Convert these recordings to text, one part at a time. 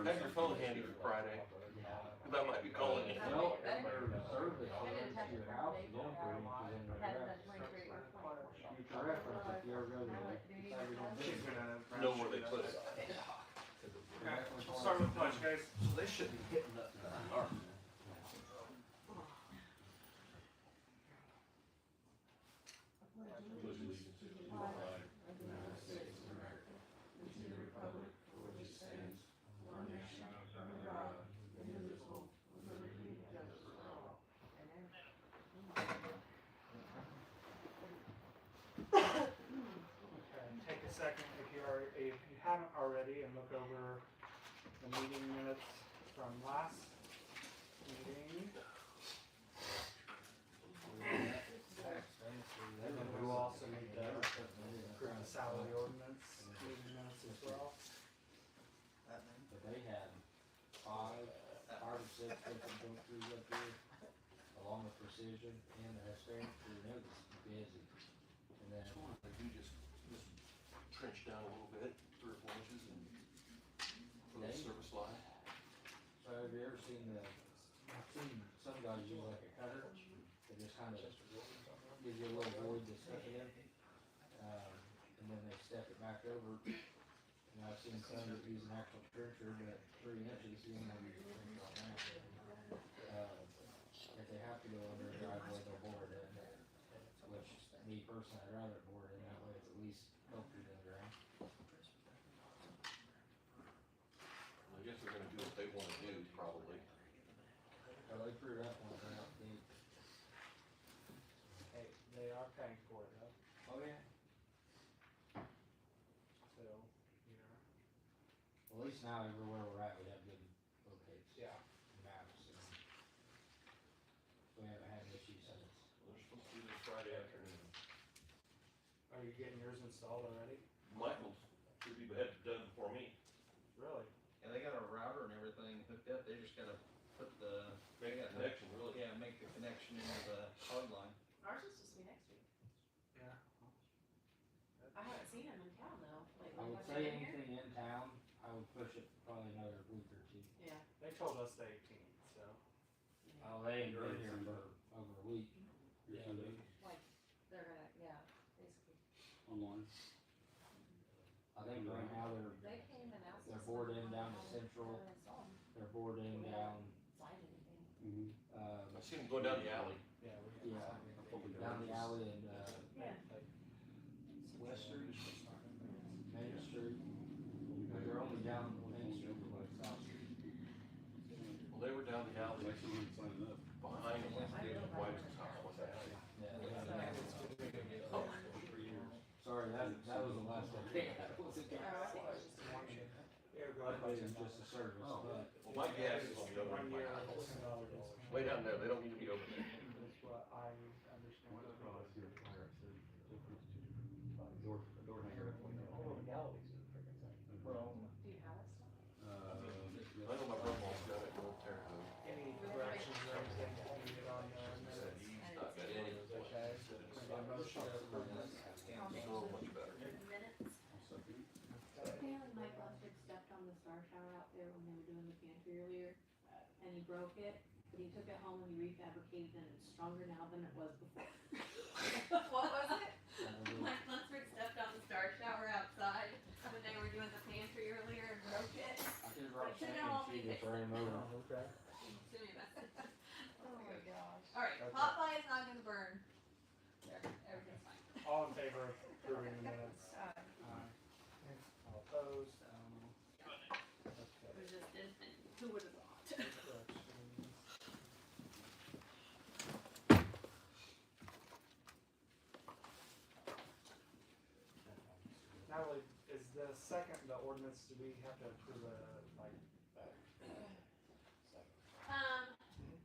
Have your phone handy for Friday. Because I might be calling you. Well, their service delivered to your house is on for you because in their future reference, if you ever go to decide you're gonna She's visit, gonna know where they put it. Start with punch, guys. So they shouldn't be hitting nothing in the dark. Take a second if you haven't already, and look over the meeting minutes from last meeting. And then we will also need to approve the salary ordinance meeting minutes as well. but they had five or six different go-throughs up here, along with precision and their strength, and it was busy. And then, They do just trench down a little bit, 3 or 4 inches, and for the service line. so have you ever seen I've seen some guys use like a cutter, that just kind of gives you a little void to step in, and then they step it back over. And I've seen some that use an actual trencher, but 3 inches, you know, use a trencher on that. If they have to go under a driveway, they'll bore it in, which, me personally, I'd rather bore it in, that way it's at least healthy to the ground. I guess they're gonna do what they wanna do, probably. So they threw that one out deep. Hey, they are paying for it though, Oh, yeah. so, you know. Well, at least now everywhere we're at, we have good locates. Yeah. Maps, and we haven't had issues since. They're supposed to do this Friday afternoon. Are you getting yours installed already? Michael's should be done before me. Really? Yeah, they got a router and everything hooked up, they just gotta put the. Make a connection, really. Yeah, make the connection into the plug line. Ours is supposed to be next week. Yeah. I haven't seen him in town though. Like, I would have say they been here? anything in town, I would push it probably another week or two. Yeah. They told us the 18th, so. Oh, they ain't been here for over a week. Yeah, Like, they're gonna, yeah, basically. Online. I think right now They came and asked us. they're bored in down to how to Central, install 'em. they're bored in We down, haven't signed anything. I see him going down the alley. Yeah, we yeah, have. down the alley and, Yeah. West Street, Main Street. But they're only down Main Street, like South Street. Well, they were down the alley Like someone signing up. behind him, his wife's house, what's that? Yeah, they had sorry, that was the last one. That wasn't Oh, I think it was just one. Yeah, go I ahead. thought it was just a service, but Well, my gas is on the other end of my house. Way down there, they don't need to be over there. That's what I understand. Door hanger. Do you have it still? I know my brother-in-law's got it, North Terre Haute. Any corrections or anything that you need on the He said minutes? he's not got any. Okay, so a motion to approve this. So much better. Minutes? Apparently Mike Lester stepped on the star shower out there when they were doing the pantry earlier, and he broke it, but he took it home and he refabricated and it's stronger now than it was before. What was it? Mike Lunsford stepped on the star shower outside when they were doing the pantry earlier and broke it. I could write Like, something and she just ran over. Okay. Send me a message. Oh my gosh. Alright, Okay. Popeye is not gonna burn. There, everything's fine. All in favor of approving the minutes? Aye. All opposed? Okay. Resisted, and who would have thought? Corrections. Natalie, is the second, the ordinance, do we have to approve a, like,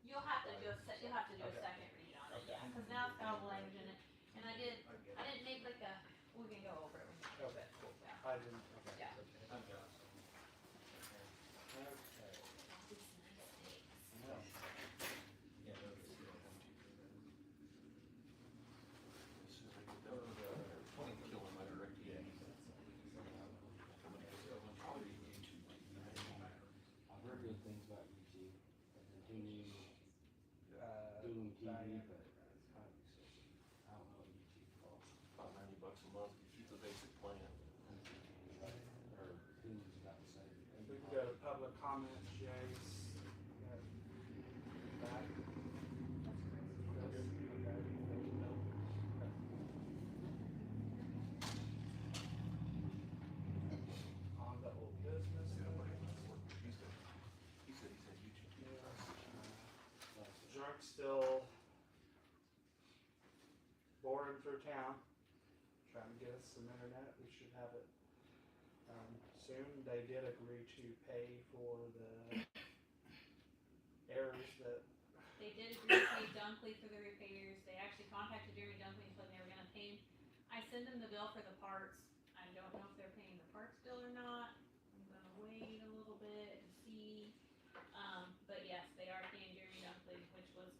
You'll have to do a you'll have to do a Okay. second read on it, yeah, cause now it's got all the language in it, and I didn't make like a, we can go over it. okay, cool. Yeah. I didn't, okay. Yeah. Okay. As soon as I get done basic plan. Or who's about to say? We can go to public comment, Jace. Back. Okay. On the old business. He said he's had YouTube. Drunk's still boring through town, trying to get us some internet. We should have it soon. They did agree to pay for the errors that. They did agree to pay Dunkley for the repairs. They actually contacted Jeremy Dunkley and told him they were gonna pay him. I send them the bill for the parts. I don't know if they're paying the parts bill or not. I'm gonna wait a little bit and see. But yes, they are paying Jeremy Dunkley, which was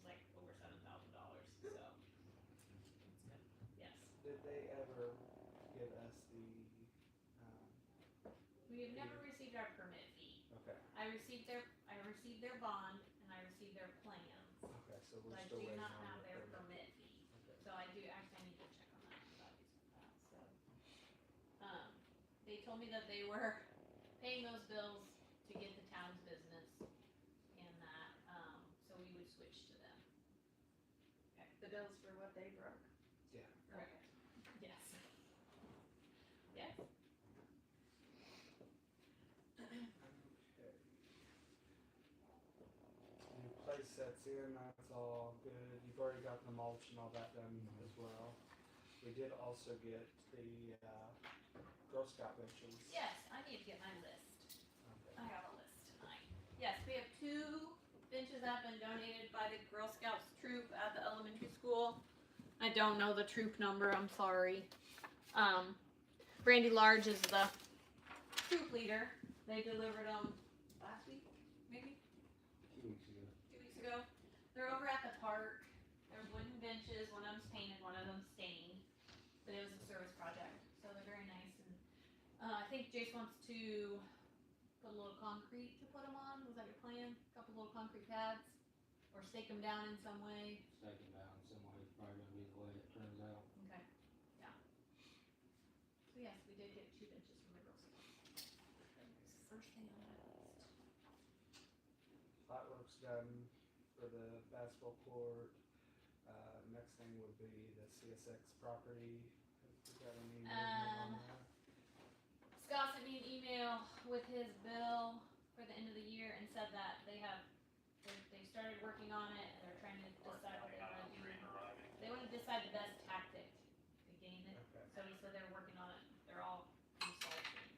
like over $7,000. So it's good. Yes. Did they ever give us the? We have never received our permit fee. Okay. I received their bond and I received their plans. Okay, so But we're I still do waiting not on have the their permit. permit fee. Okay. So I do, actually I need to check on that, so. They told me that they were paying those bills to get the town's business and that, so we would switch to them. Okay, the bills for what they broke? Yeah. Okay, yes. Yes. Okay. New place sets in, that's all good. You've already got the mulch and all that done as well. We did also get the Girl Scout benches. Yes, I need to get my list. Okay. I got a list tonight. Yes, we have 2 benches that have been donated by the Girl Scouts troop at the elementary school. I don't know the troop number, I'm sorry. Brandy Large is the troop leader. They delivered them last week, maybe? 2 weeks ago. 2 weeks ago. They're over at the park. They're wooden benches, one of them's painted, one of them's stained. But it was a service project, so they're very nice. And I think Jace wants to put a little concrete to put them on. Was that your plan? A couple little concrete pads? Or stake them down in some way? Stake it down some way, it's probably gonna be the way it turns out. Okay, yeah. So yes, we did get 2 benches from the Girl Scouts. First thing on my list. Flatwork's done for the basketball court. Next thing would be the CSX property. Have we got any movement on that? Scott sent me an email with his bill for the end of the year and said that they started working on it and they're trying to decide what they want to do. They want to decide the best tactic to gain it. Okay. So he said they're working on it. They're all consulting.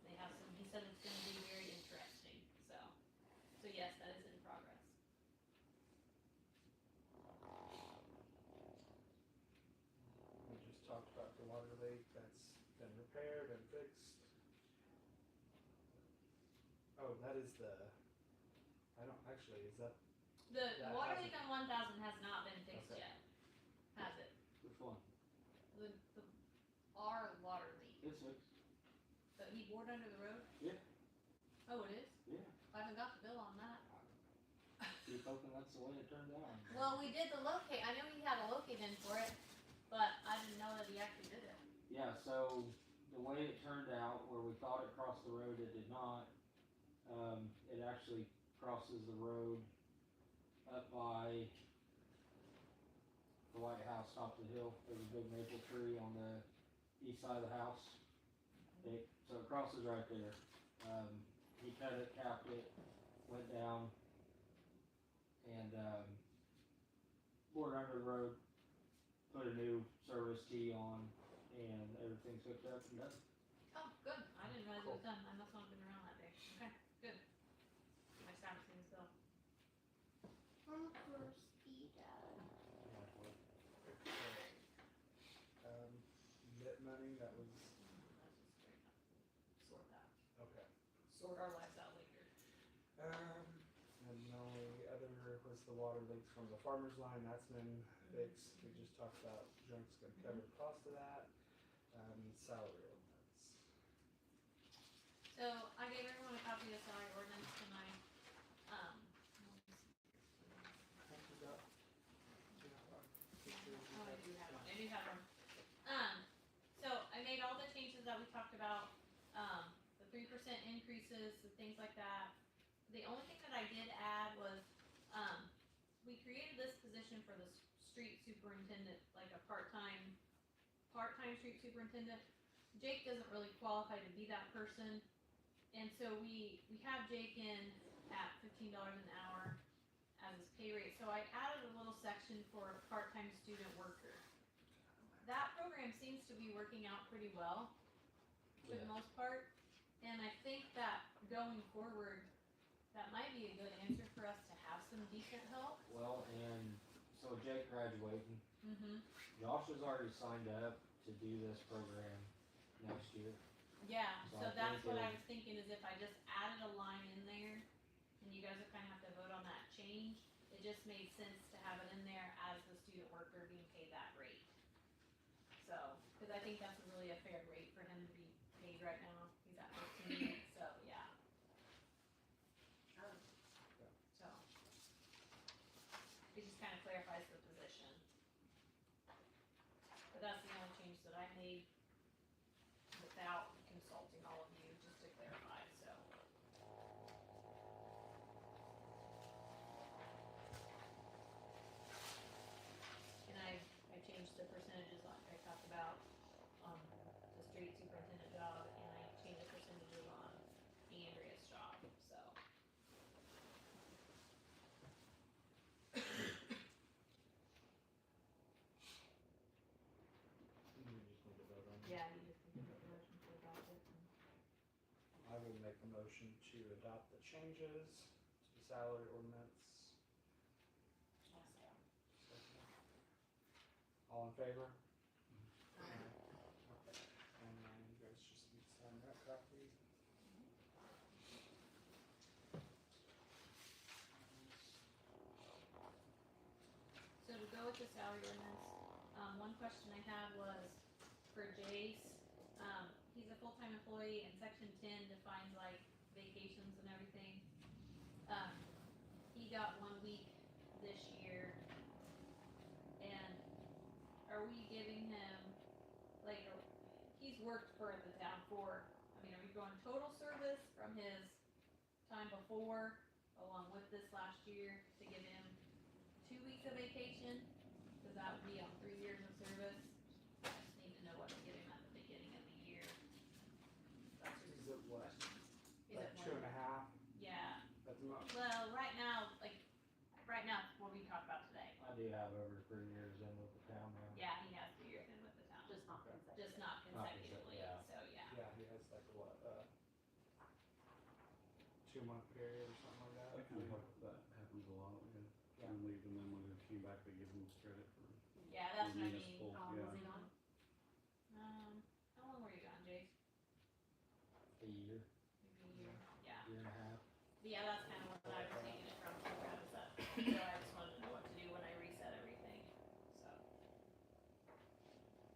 They have some. He said it's going to be very interesting. So yes, that is in progress. We just talked about the water leak. That's been repaired and fixed. Oh, that is the. I don't actually. Is that? The That water hasn't- leak on 1000 has not been fixed Okay. yet. Has it? Which one? Our water leak. It's fixed. That he bored under the road? Yeah. Oh, it is? Yeah. I haven't got the bill on that. Keep hoping that's the way it turns out. Well, we did the locate. I know he had a locate in for it, but I didn't know that he actually did it. Yeah, so the way it turned out, where we thought it crossed the road, it did not. It actually crosses the road up by the White House, top of the hill. There's a big maple tree on the east side of the house. So it crosses right there. He cut it, capped it, went down, and bored under the road, put a new service tee on, and everything's hooked up and done. Oh, good. I didn't realize it was done. I must not have been around that day. Okay, good. I just haven't seen his bill. Lit money. That was Sort that. okay. Sort our lives out later. And the only other was the water leaks from the farmer's line. That's been fixed. We just talked about Drunk's gonna cover the cost of that. Salary ordinance. So I gave everyone a copy of the salary ordinance tonight. I forgot. Oh, I do have one. I do have one. changes that we talked about, the 3% increases, the things like that. The only thing that I did add was, we created this position for the street superintendent, like a part-time street superintendent. Jake doesn't really qualify to be that person, and so we have Jake in at $15 an hour as his pay rate. So I added a little section for a part-time student worker. That program seems to be working out pretty well for the most part, and I think that going forward, that might be a good answer for us to have some decent help. Well, and so Jake graduating, Mm-hmm. Josh has already signed up to do this program next year. Yeah, So so I that's think what I it- was thinking, is if I just added a line in there, and you guys would kinda have to vote on that change, it just made sense to have it in there as the student worker being paid that rate. So, cause I think that's really a fair rate for him to be paid right now, he's at 15, so, yeah. So. It just kinda clarifies the position. But that's the only change that I made without consulting all of you, just to clarify, so. And I changed the percentages like I talked about on the street superintendent job, and I changed the percentages on Andrea's job, so. We just need to vote on it. Yeah, you just need to make a motion to adopt it. I will make a motion to adopt the changes to the salary ordinance. All in favor? Okay. And then you guys just need to sign that copy. So to go with the salary ordinance, one question I had was for Jace. He's a full-time employee, and section 10 defines like vacations and everything. He got 1 week this year, and are we giving him, like, he's worked for the town for, I mean, are we going total service from his time before, along with this last year, to give him 2 weeks of vacation? Cause that would be on 3 years of service. I just need to know what to give him at the beginning of the year. That's Is it what? Is Like it 2.5 Yeah, at the most? well, right now, what we talked about today. I do have over 3 years in with the town now. Yeah, he has 3 years in with the town. Just not consecutive. Just not consecutively, yeah. so yeah. Yeah, he has like a what, 2-month period or something like that. That kind of, that happens a lot, we Yeah. had, leave and then when they came back, they give them credit for. Yeah, that's what I mean. municipal, How long yeah. was he gone? How long were you gone, Jace? A year, Maybe a year, yeah. year and a half. But yeah, that's kind of what I was taking it from, too, Travis, that, so I just wanted to know what to do when I reset everything, so.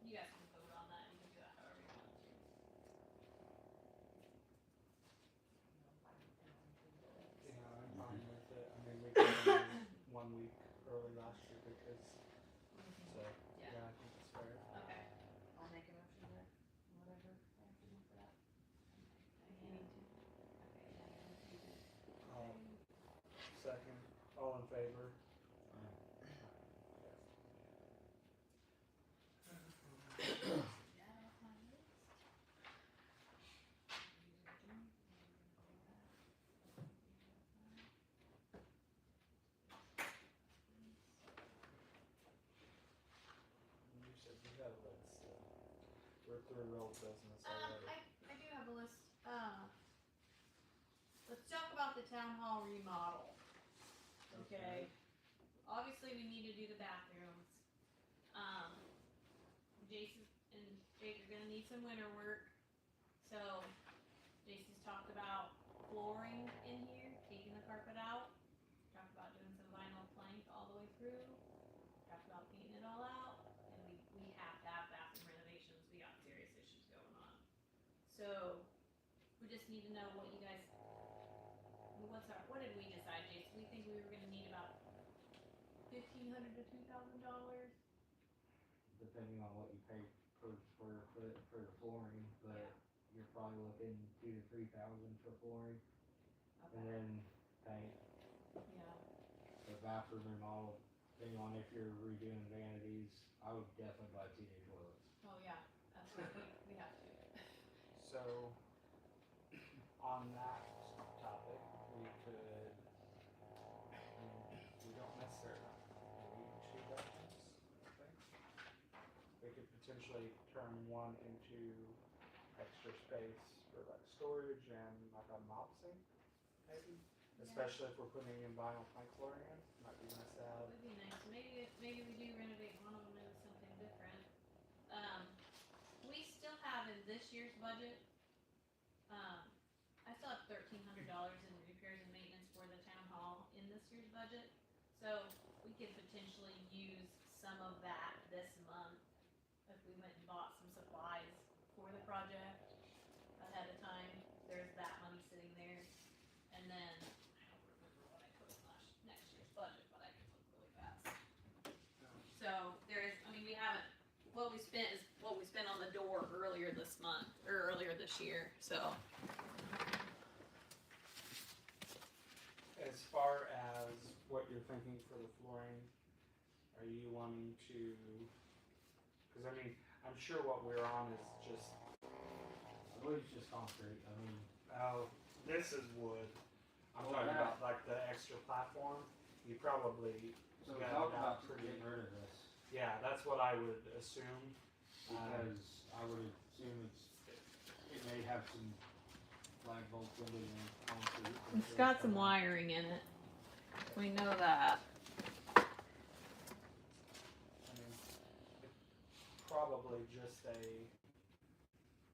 You guys can vote on that, you can do that however you want to. Yeah, I'm fine with it. I mean, we gave him 1 week early last year because, so, Yeah. yeah, I think it's fair. Okay. I'll make a motion to, whatever I have to do for that. You need to. Second, all in favor? Yeah, that's my list. You said you had a list. We're through old business already. I do have a list, let's talk about the town hall remodel. Okay, obviously we need to do the bathrooms. Jason and Jake are gonna need some winter work, so Jason's talked about flooring in here, taking the carpet out. Talked about doing some vinyl plank all the way through, talked about painting it all out, and we have to have bathroom renovations, we got serious issues going on. So, we just need to know what you guys, what did we decide, Jason? We think we were gonna need about $1,500 to $2,000? Depending on what you pay per for the flooring, but you're probably looking $2,000 to $3,000 for flooring, and Okay, then paint. yeah, The bathroom remodel, depending on if you're redoing vanities, I would definitely buy TA toilets. oh yeah, that's what we have to. So, on that topic, we could, we don't necessarily need two bathrooms, I think. We could potentially turn one into extra space for like storage and like a mop sink, maybe? Especially if we're putting in vinyl plank flooring in, might be nice to That have. would be nice, maybe we do renovate one of them into something different. We still have in this year's budget, I still have $1,300 in repairs and maintenance for the town hall in this year's budget. So we could potentially use some of that this month if we went and bought some supplies for the project ahead of time. There's that money sitting there. And then, I don't remember what I put in next year's budget, but I can look really fast. So there is, I mean, we haven't, what we spent is what we spent on the door earlier this month, or earlier this year, so. As far as what you're thinking for the flooring, are you wanting to, cause I mean, I'm sure what we're on is just, I believe it's just concrete, I mean, oh, this is wood. I'm Well, talking that- about like the extra platform, you probably, so we got talked it about out pretty, getting rid of this, yeah, that's what I would assume. because I would assume it may have some flag bolts in it and concrete. It's got some wiring in it. We know that. I mean, it's probably just a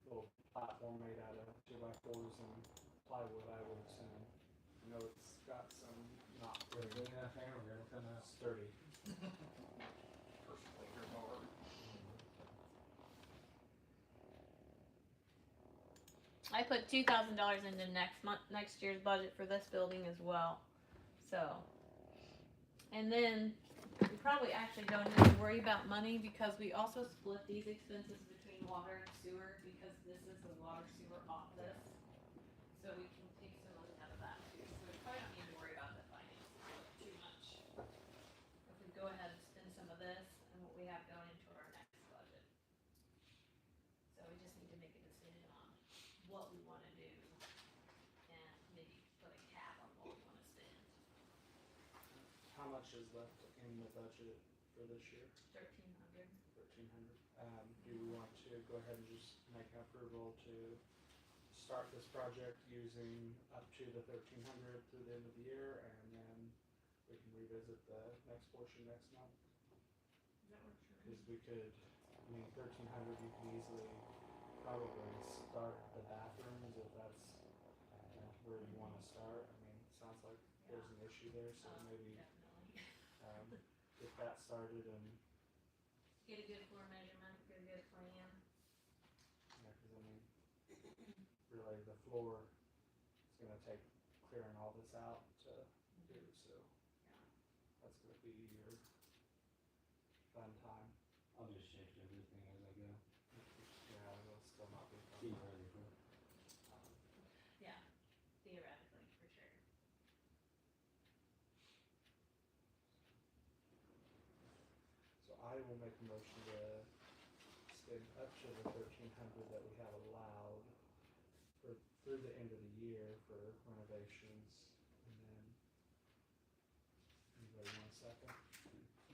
little platform made out of 2x4s and plywood, I would assume. I know it's got some not With a very big enough hammer, it'll come out. sturdy. Personally, your mower. I put $2,000 into next year's budget for this building as well. So, and then we probably actually don't need to worry about money because we also split these expenses between water and sewer because this is the water sewer office. So we can take some money out of that too. So we probably don't need to worry about the finances too much. If we go ahead and spend some of this and what we have going into our next budget. So we just need to make a decision on what we wanna do and maybe put a cap on what we wanna spend. How much is left in the budget for this year? 1,300. 1,300. Do we want to go ahead and just make an approval to start this project using up to the 1,300 through the end of the year, and then we can revisit the next portion next month? That works for me. Because we could, I mean, 1,300, you can easily probably start the bathrooms if that's where you want to start. I mean, it sounds like there's an issue there, so maybe Definitely. get that started and, Get a good floor measurement, get a good plan. yeah, because I mean, really the floor is going to take clearing all this out to do, so that's going to be your fun time. I'll just shift everything as I go. Yeah, it'll still not be fun. Theoretically. Theoretically, for sure. So I will make a motion to spend up to the 1,300 that we have allowed for through the end of the year for renovations, and then anybody want a second?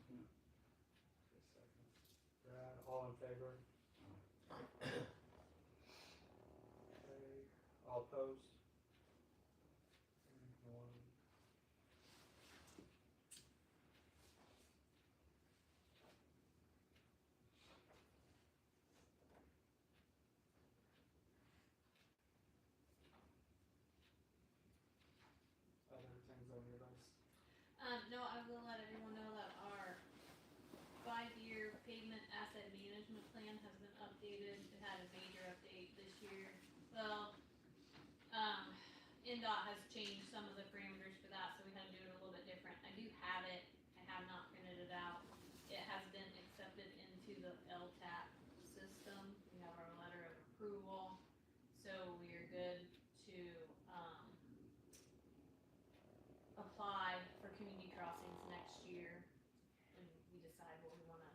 Okay, second. Brad, all in favor? Okay, all opposed? No one. Other things on your list? No, I will let everyone know that our 5-year pavement asset management plan has been updated. It had a major update this year. Well, NDOT has changed some of the parameters for that, so we had to do it a little bit different. I do have it. I have not printed it out. It has been accepted into the LTAP system. crossings next year when we decide what we wanna.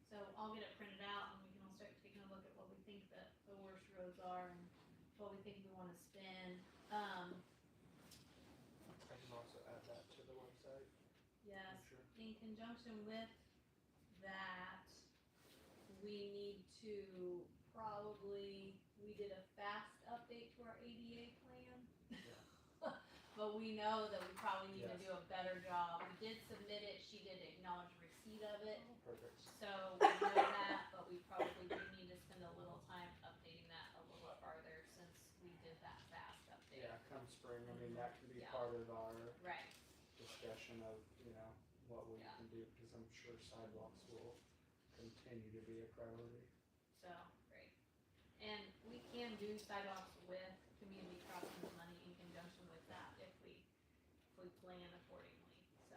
So I'll get it printed out and we can all start taking a look at what we think the worst roads are and what we think we wanna spend. I can also add that to the website. Yes, Sure. in conjunction with that, we need to probably, we did a fast update to our ADA plan. But we know that we probably need to Yes. do a better job. We did submit it, she did acknowledge receipt of it, Perfect. so we know that, but we probably do need to spend a little time updating that a little farther since we did that fast update. Yeah, come spring, I mean, that can be Yeah. part of our Right, discussion of, what we Yeah. can do, because I'm sure sidewalks will continue to be a priority. so, great. And we can do sidewalks with community crossings money in conjunction with that if we plan accordingly, so.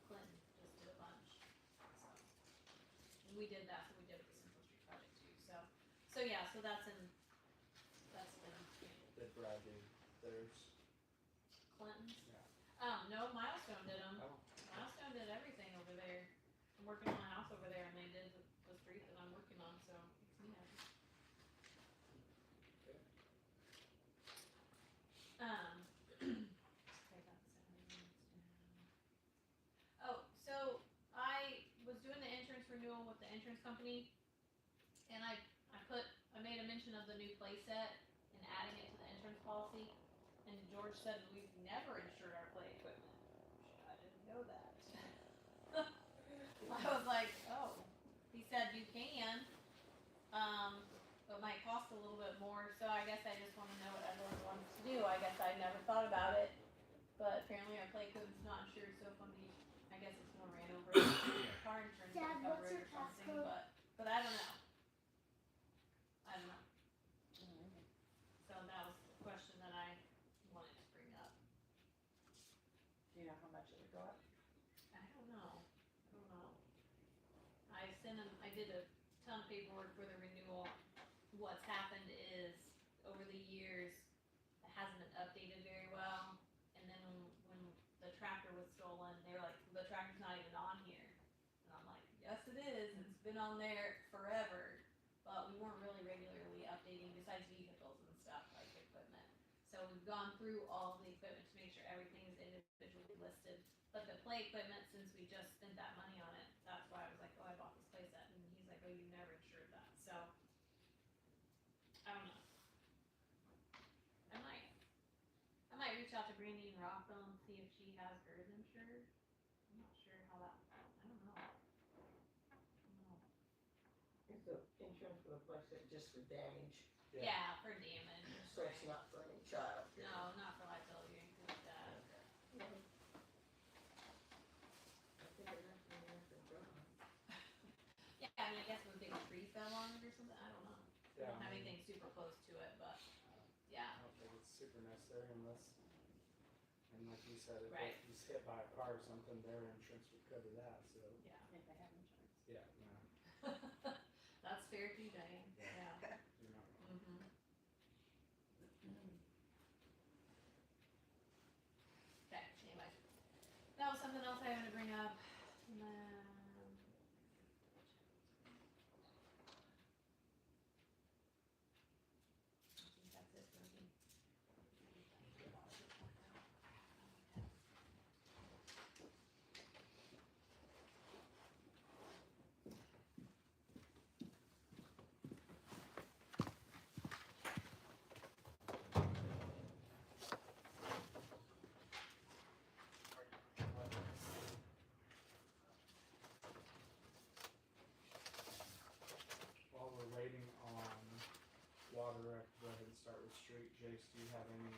Clinton just did a bunch, so. And we did that, so we did it with Central Street project too, so yeah, so that's been handled. Did Brad do theirs? Clinton's? Yeah. No, Milestone did them. Oh, Milestone did everything over there. I'm working on a house over there and they did the street that I'm working on, so it's me happy. Okay. I got 7 minutes down. Oh, so I was doing the insurance renewal with the insurance company and I made a mention of the new playset and adding it to the insurance policy. And George said we've never insured our play equipment. I didn't know that. I was like, oh. He said you can, but might cost a little bit more. So I guess I just want to know what everyone wants to do. I guess I never thought about it, but apparently our play equipment's not insured. So if somebody, I guess it's more ran over, car insurance Dad, would cover what's it your or something. passcode? But I don't know. I don't know. So that was the question that I wanted to bring up. Do you know how much it would go up? I don't know. I did a ton of paperwork for the renewal. What's happened is, over the years, it hasn't been updated very well. And then when the tractor was stolen, they were like, the tractor's not even on here. And I'm like, yes it is, it's been on there forever. But we weren't really regularly updating besides vehicles and stuff, like equipment. So we've gone through all of the equipment to make sure everything is individually listed. But the play equipment, since we just spent that money on it, that's why I was like, oh, I bought this play set. And he's like, oh, you never insured that. So, I don't know. I might reach out to Brandy and Rockville and see if she has hers insured. I'm not sure how that, I don't know. Is the insurance for the place just for damage? Yeah, for damage. So it's not for any child? No, not for liability or anything like that. I figured that's when you're for driving. Yeah, I mean, I guess if a big tree fell on it or something, I don't know. We Yeah, don't have I mean, anything super close to it, but, I yeah, don't think it's super necessary unless, and like you said, if Right. he's hit by a car or something, their insurance would cover that, so, yeah. If they have insurance. yeah, no, That's fair too, Diane, yeah. you're not wrong. Mm-hmm. Okay, anyway. That was something else I wanted to bring up. And then, I think that's it for me. While we're waiting on water, I can go ahead and start with street. Jace, do you have any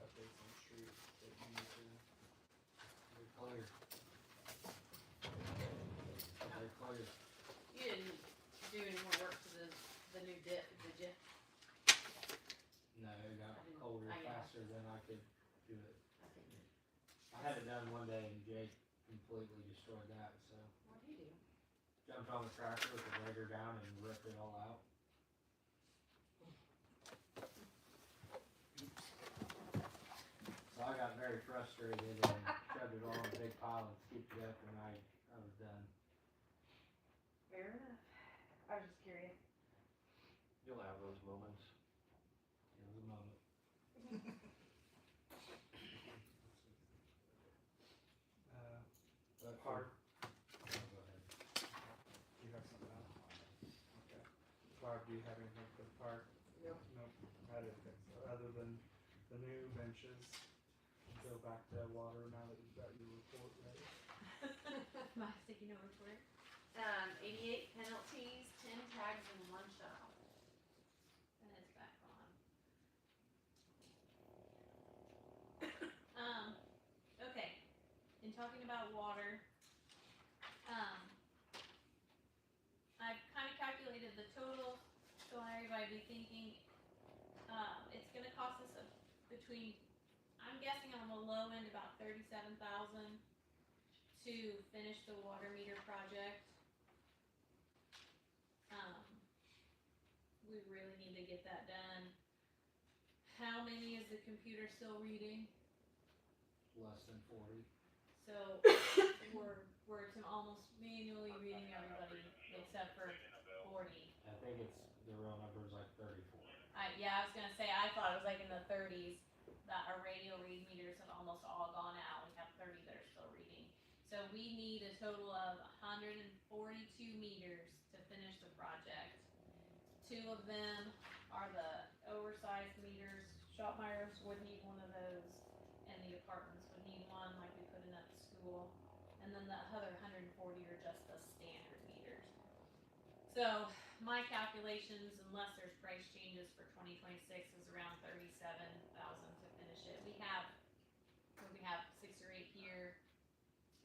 updates on street that you need to? They're clear. They're clear. You didn't do any more work to the new dip, did you? No, it got I didn't- colder I know. faster than I could do it. I figured. I had it done one day and Jake completely destroyed that, so. What'd he do? Jumped on the tractor with the grader down and ripped it all out. very frustrated and shoved it all in a big pile and scooped it up when I was done. Fair enough. I was just curious. You'll have those moments. It was a moment. But Park, oh, go ahead. do you have something else? Okay. Barb, do you have anything for the park? Nope. Nope, I didn't think so, other than the new benches. Go back to water now that you've got your report ready. My sticky note report. 88 penalties, 10 tags, and 1 shutoff. And it's back on. Okay. In talking about water, I've kind of calculated the total, so everybody be thinking, it's gonna cost us between, I'm guessing on the low end about $37,000 to finish the water meter project. We really need to get that done. How many is the computer still reading? Less than 40. So we're to almost manually reading everybody except for 40. I think it's, the real number is like 34. Yeah, I was gonna say, I thought it was like in the 30s, that our radio read meters have almost all gone out. We have 30 that are still reading. So we need a total of 142 meters to finish the project. 2 of them are the oversized meters. Shopmeyer's would need one of those, and the apartments would need one, like we put in at the school. And then the other 140 are just the standard meters. So my calculations, unless there's price changes for 2026, is around $37,000 to finish it. We have 6 or 8 here.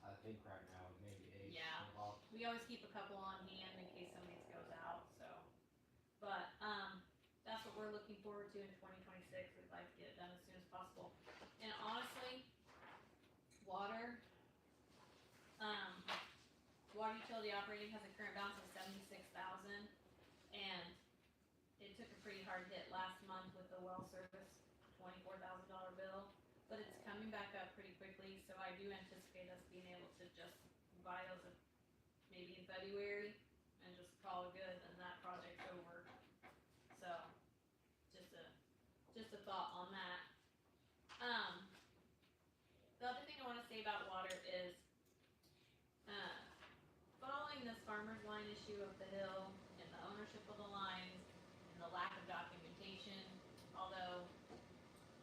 I think right now it may be 8. Yeah. About We always keep a couple on hand in case somebody's goes out, so. But, that's what we're looking forward to in 2026. We'd like to get it done as soon as possible. And honestly, water utility operating has a current balance of $76,000, and it took a pretty hard hit last month with the well service $24,000 bill, but it's coming back up pretty quickly, so I do anticipate us being able to just buy those maybe in February and just call it good, and that project's over. So, just a thought on that. The other thing I want to say about water is, following this farmer's line issue of the hill and the ownership of the lines and the lack of documentation, although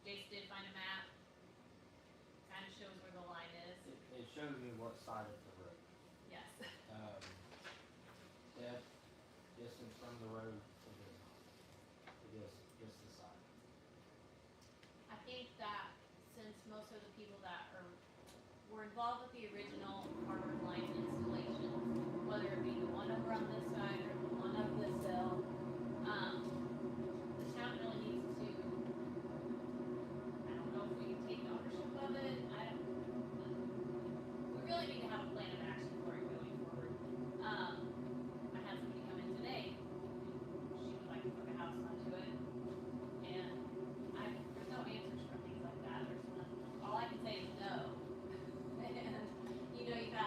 Jace did find a map, kind of shows where the line is. it shows me what side of the road. Yes. Depth, distance from the road, it does not. It is just the side. I think that since most of the people that were involved with the original farmer's line installation, whether it be the one over on this side or the one up this hill, the town really needs to, I don't know if we can take ownership of it, we really need to have a plan of action for it going forward. I had somebody come in today, she would like to put a house onto it, and there's no answers for things like that, there's nothing, all I can say is no. And, you know, you've had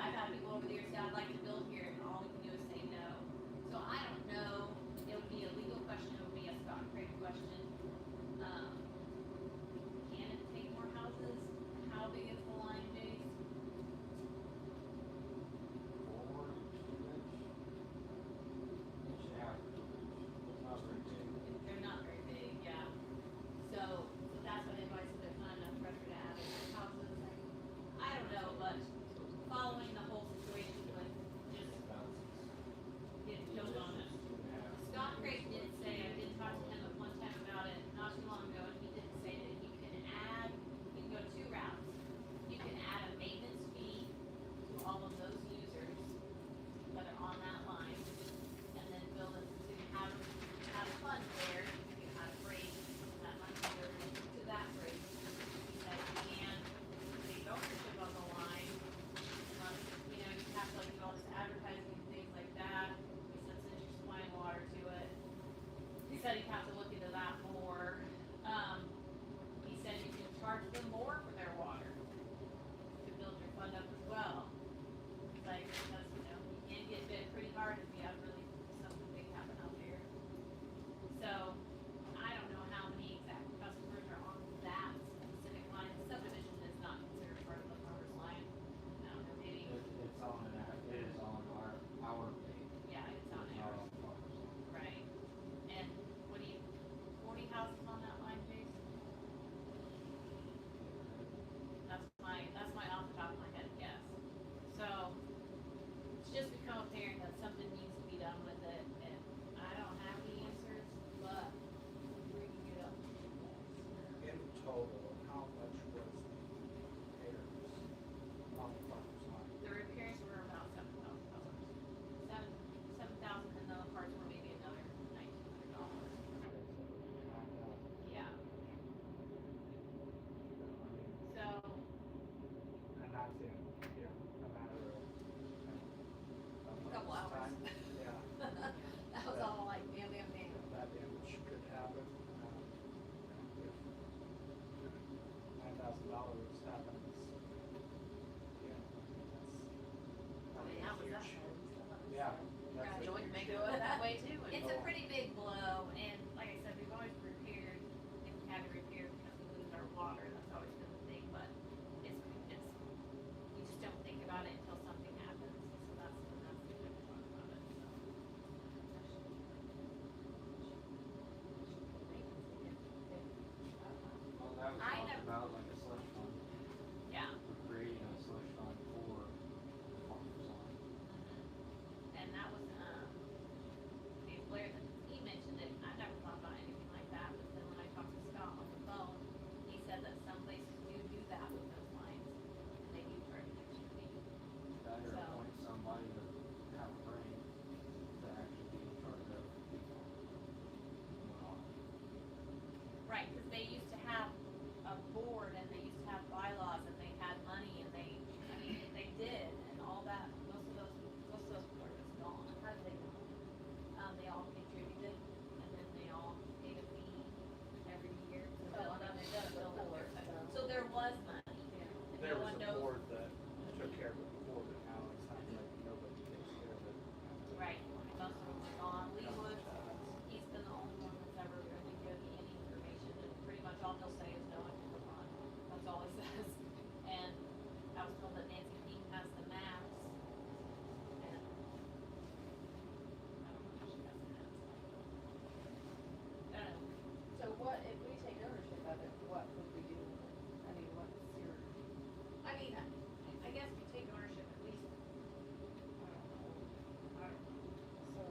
hours. time, yeah. That was all like bam, bam, bam. That damage could happen. If $9,000 happens, yeah, I mean, that was huge. that hard. Yeah, that's a Joint huge- may go that way too. It's a pretty big blow, and like I said, we've always repaired, if we had to repair because we lose our water, that's always been the thing, but you just don't think about it until something happens, so that's the time to talk about it, so. Well, that was I talked never- about like a slush fund, Yeah, we're creating a slush fund for the farmers line. and that was, Dave Blair, that he mentioned it, I never thought about anything like that, but then when I talked to Scott on the phone, he said that some places do that with those lines, and they do charge an extra fee. That or So- appoint somebody to have a brain to actually be in charge of the farm. Right, cause they used to have a board and they used to have bylaws and they had money and they, I mean, they did and all that, most of those boards is gone. How do they know? They all contributed and then they all paid a fee every year to Oh, build I up, mean, to they've done it build up their, before, so there was money. Yeah. And There no was one a knows, board that took care of it before, but now it sounds like nobody takes care of it. right, most of them are gone. Leewood, Uh, he's been the only one that's ever really given me any information, and pretty much all he'll say is no, I can run. That's all he says. And I was told that Nancy King has the maps, and I don't know if she has the maps. I don't know. So what, if we take ownership of it, what would we do with it? I mean, what's your, I mean, I guess we take ownership at least, I don't know. so.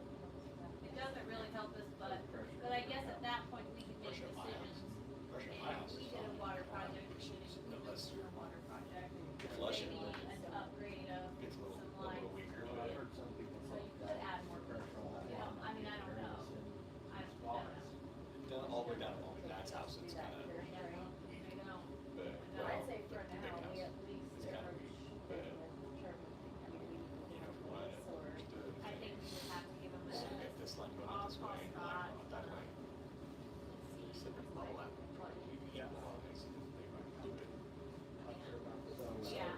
It doesn't really help us, but I guess at that point, we can make decisions. And if we did a water project, we should include this in a water project. Flushing. Maybe an upgrade of Gets a some little lines. weaker. Well, I heard some people So say you that could add more pressure on that you know, line I mean, I don't know. various and I don't know. Down, all the way down to mom and dad's house, it's I kinda, know. but, But I'd say for the big now, we house. at least It's kinda charge, weak, I but, mean, we you know, have what, police or. I think we would have to give them so a, if this line going up this way, and the line going up that way, let's so see. there's all that, we need more on this, they might do it. not sure about this. So, Yeah.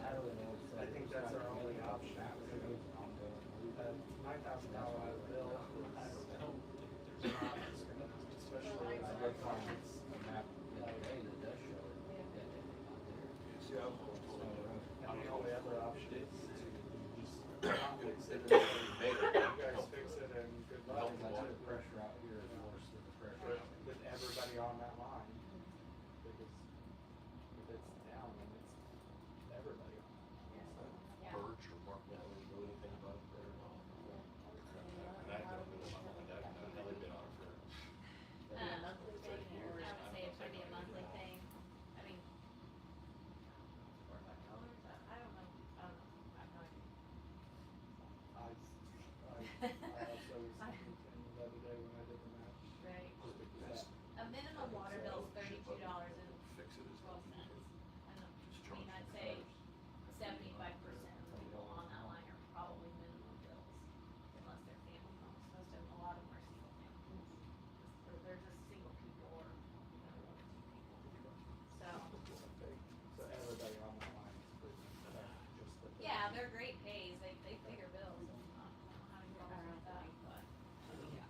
Natalie knows that I think it's that's not our only really option. that, but it is an ongoing move. $9,000 bill, I don't I know. don't think It's there's. not, it's gonna, especially. I did find a map the other day that does show it, Yeah. that it's not there. See, I was told So, them, And the only other option is to just not fix it. They made it. You guys fix it and good luck. I think the pressure out here is worse than the pressure out With everybody on that line, because if it's down, then it's everybody on that line. Yeah. Birch or Mark Miller know anything about it there or not? and I don't know my mom and dad, know how they've been on it for Maybe a monthly thing 30 years. I would say it's gonna be a monthly thing. I mean, $4 or $5, I don't know. I have no idea. I also was thinking the other day when I did the math, Right. just because A that, minimum water bill is $32 and Fix it as well. 12 cents. And Just I mean, charge I'd for say cars. 75% of the people on that line are probably minimum bills, unless they're family homes. Most of them, a lot of them are single families. Or they're just single people or, you know, one or two people. So, so everybody on that line is pretty, just the. yeah, they're great pays. They pay their bills. I don't know how to go around that, but, yeah.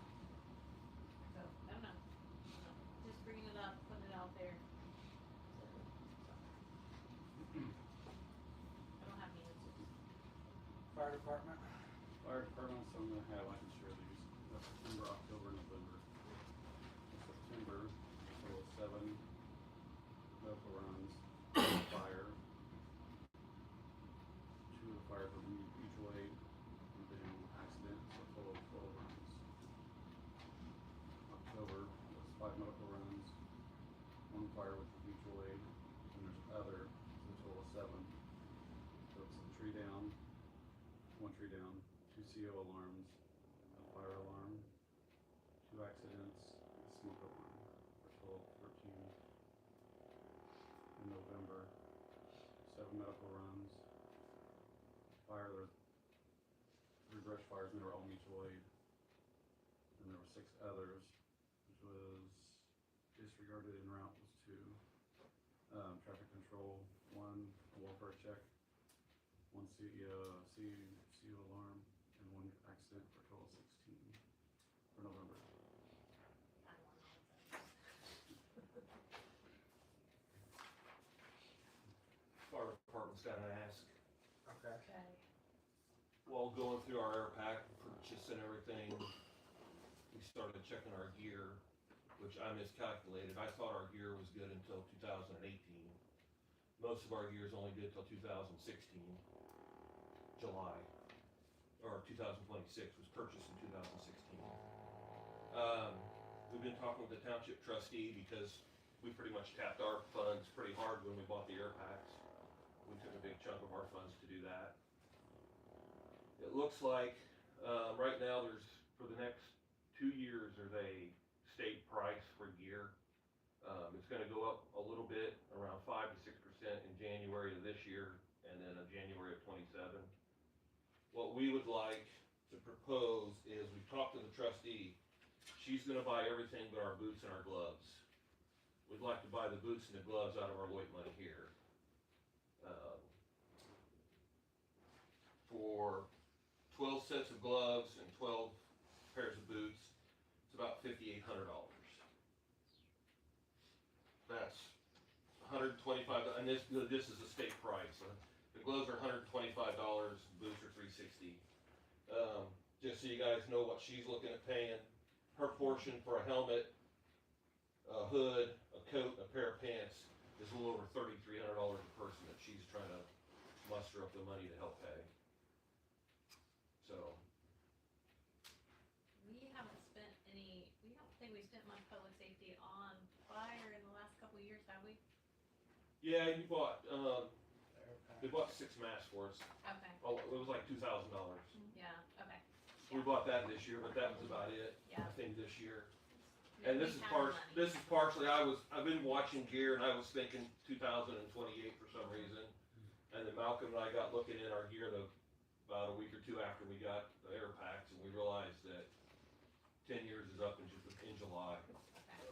So, I don't know. Just bringing it up, putting it out there. I don't have any answers. Fire department, Fire department, so I'm gonna have, I can share these, September, October, November. In September, so 7 medical runs, fire. 2 of the fire from mutual aid, and then accident, so a total of 12 runs. October was 5 medical runs, 1 fire with mutual aid, and there's other, so a total of 7. So it's a tree down, 1 tree down, 2 CO alarms, a fire alarm, 2 accidents, a smoke alarm, for a total of 13. In November, 7 medical runs, fire, there's brush fires, and they were all mutual aid. And there were 6 others, which was disregarded en route was 2. Traffic control, 1, a welfare check, 1 CO alarm, and 1 accident for a total of 16 for November. Fire department's gotta ask. Okay. Okay. While going through our air pack purchase and everything, we started checking our gear, which I miscalculated. I thought our gear was good until 2018. Most of our gear is only good till 2016, July, or 2026, was purchased in 2016. We've been talking with the township trustee because we pretty much tapped our funds pretty hard when we bought the air packs. We took a big chunk of our funds to do that. It looks like, right now there's, for the next 2 years, there's a state price for gear. It's gonna go up a little bit, around 5 to 6% in January of this year, and then in January of 27. What we would like to propose is, we talked to the trustee, she's gonna buy everything but our boots and our gloves. We'd like to buy the boots and the gloves out of our Lloyd money here. For 12 sets of gloves and 12 pairs of boots, it's about $5,800. That's $125, and this is a state price. The gloves are $125, boots are $360. Just so you guys know what she's looking at paying. Her portion for a helmet, a hood, a coat, and a pair of pants is a little over $3,300 a person that she's trying to muster up the money to help pay. So, We haven't spent any, we don't think we spent much public safety on fire in the last couple of years, have we? yeah, you bought, Air pack. they bought 6 masks for us. Okay, Oh, it was like $2,000. yeah, okay, We bought that this year, but that was about it, yeah. I think, this year. We- And we this is have money. this is partially, I've been watching gear and I was thinking 2028 for some reason. And then Malcolm and I got looking at our gear about a week or 2 after we got the air packs, and we realized that 10 years is up in July. Okay. So,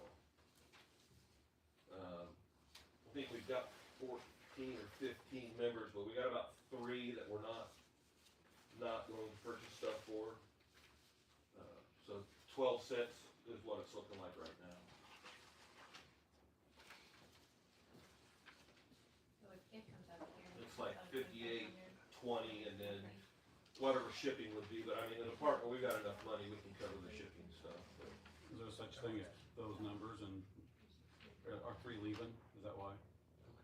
I think we've got 14 or 15 members, but we got about 3 that we're not going to purchase stuff for. So 12 sets is what it's looking like right now. So it comes out here. It's like About 58, 2,500. 20, and then Okay. whatever shipping would be, but I mean, the department, we got enough money, we can cover the shipping stuff. But Is there such thing as those numbers, and are 3 leaving? Is that why?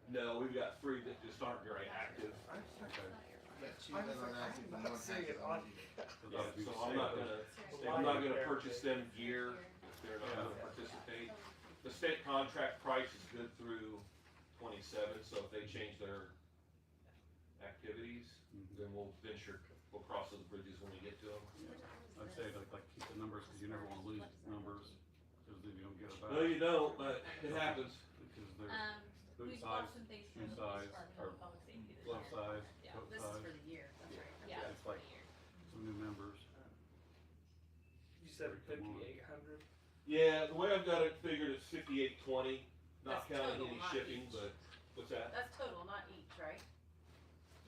no, we've got 3 that just aren't very active. Okay. I'm not seeing it on. Yeah, so I'm not gonna purchase them gear if they're not gonna participate. The state contract price is good through 27, so if they change their activities, then we'll cross those bridges when we get to them. I'd say like keep the numbers, because you never want to lose numbers, because then you don't get it back. No, you don't, but it happens. Because there's We boot bought size, some things shoe from the police size, department or for public safety this glove year. size, Yeah, coat This is size, for the year, that's right. Yeah, it's for like- the year. some new members. You said Come on. 5,800? Yeah, the way I've got it figured, it's 58.20, not That's counting total, any not shipping, each. but, what's that? That's total, not each, right?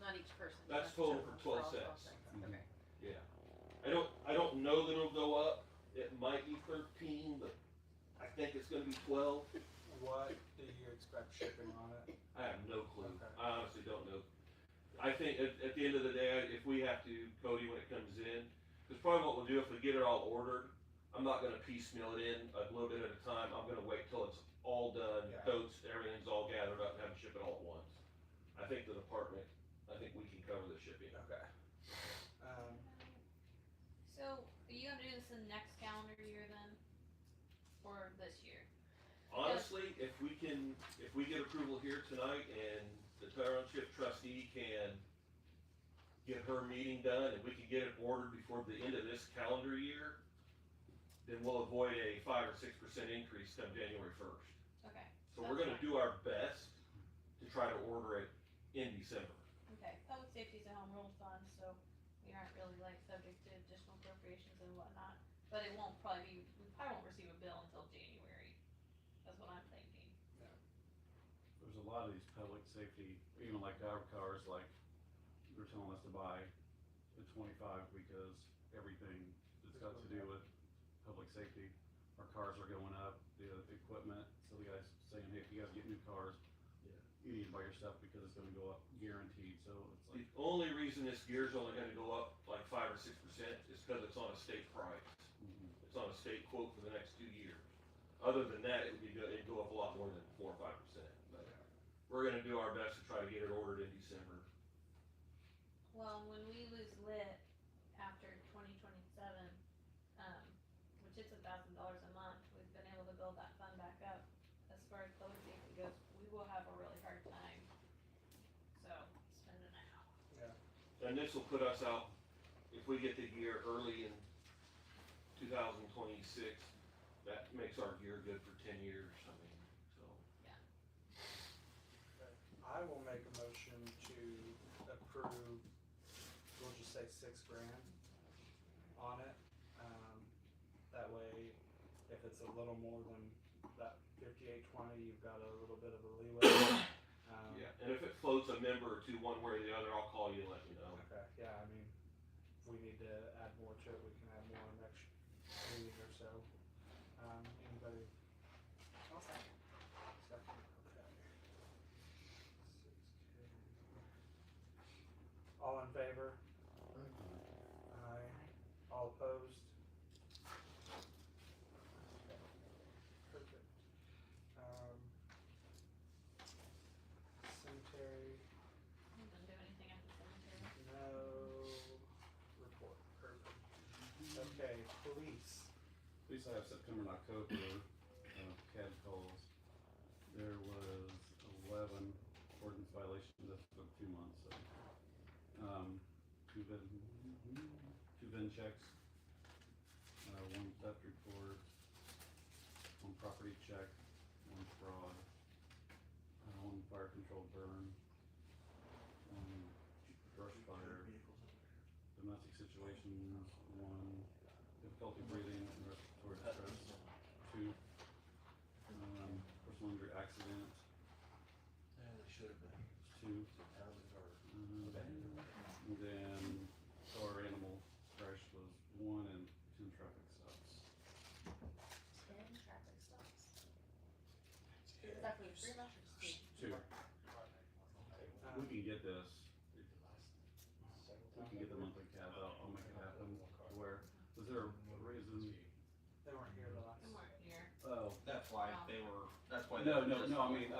Not each person. That's total for 12 all sets. Mhm. Okay. Yeah. I don't know that it'll go up, it might be 13, but I think it's gonna be 12. What do you expect shipping on it? I have no clue, Okay. I honestly don't know. I think at the end of the day, if we have to, Cody, when it comes in, because probably what we'll do if we get it all ordered, I'm not gonna piecemeal it in a little bit at a time, I'm gonna wait till it's all done, Yeah. coats, everything's all gathered up, and have to ship it all at once. I think the department, I think we can cover the shipping. Okay. So, are you gonna do this in the next calendar year then? Or this year? Honestly, if we get approval here tonight and the township trustee can get her meeting done and we can get it ordered before the end of this calendar year, then we'll avoid a 5 or 6% increase come January 1st. Okay. So we're gonna do our best to try to order it in December. Okay, public safety's a home rule fund, so we aren't really like subject to additional appropriations and whatnot. But it won't probably be, we probably won't receive a bill until January, that's what I'm thinking. There's a lot of these public safety, even like our cars, like they're telling us to buy the 25 because everything that's got to do with public safety, our cars are going up, the equipment, so the guy's saying, hey, if you guys get new cars, you need to buy your stuff because it's gonna go up guaranteed, so it's The like. only reason this gear's only gonna go up like 5 or 6% is because it's on a state price. Mhm. It's on a state quote for the next 2 years. Other than that, it'd go up a lot more than 4 or 5%. But we're gonna do our best to try to get it ordered in December. Well, when we lose lit after 2027, which is $1,000 a month, we've been able to build that fund back up. As far as public safety goes, we will have a really hard time, so spending it out. And this will put us out, if we get the gear early in 2026, that makes our gear good for 10 years, I mean, so. I will make a motion to approve, we'll just say $6,000 on it. That way, if it's a little more than that 5820, you've got a little bit of a leeway. Yeah, and if it floats a member or two one way or the other, I'll call you and let you know. Okay, yeah, I mean, if we need to add more to it, we can add more next meeting or so. Anybody? I'll second. Second, okay. 6K. All in favor? Aye. All opposed? Okay, perfect. Cemetery, We didn't do anything at the cemetery. no report, perfect. Okay, police. At least I have September and October, CAD calls. There was 11 ordinance violations, that's for 2 months, so. Two VIN checks, 1 theft report, 1 property check, 1 fraud, 1 fire control burn, 1 brush fire, domestic situations, 1 difficulty breathing and respiratory distress, 2 personal injury accident, Yeah, they should have been. 2 Houses are and then our animal crash was 1 and 10 traffic stops. 10 traffic stops. Is that for 3 months or just 2? 2. We can get this. We can get the monthly cabs out. I'll make it happen. To where was there a reason? They weren't here the last. We weren't here. Oh That's why they were, that's why. no, they were just- I mean,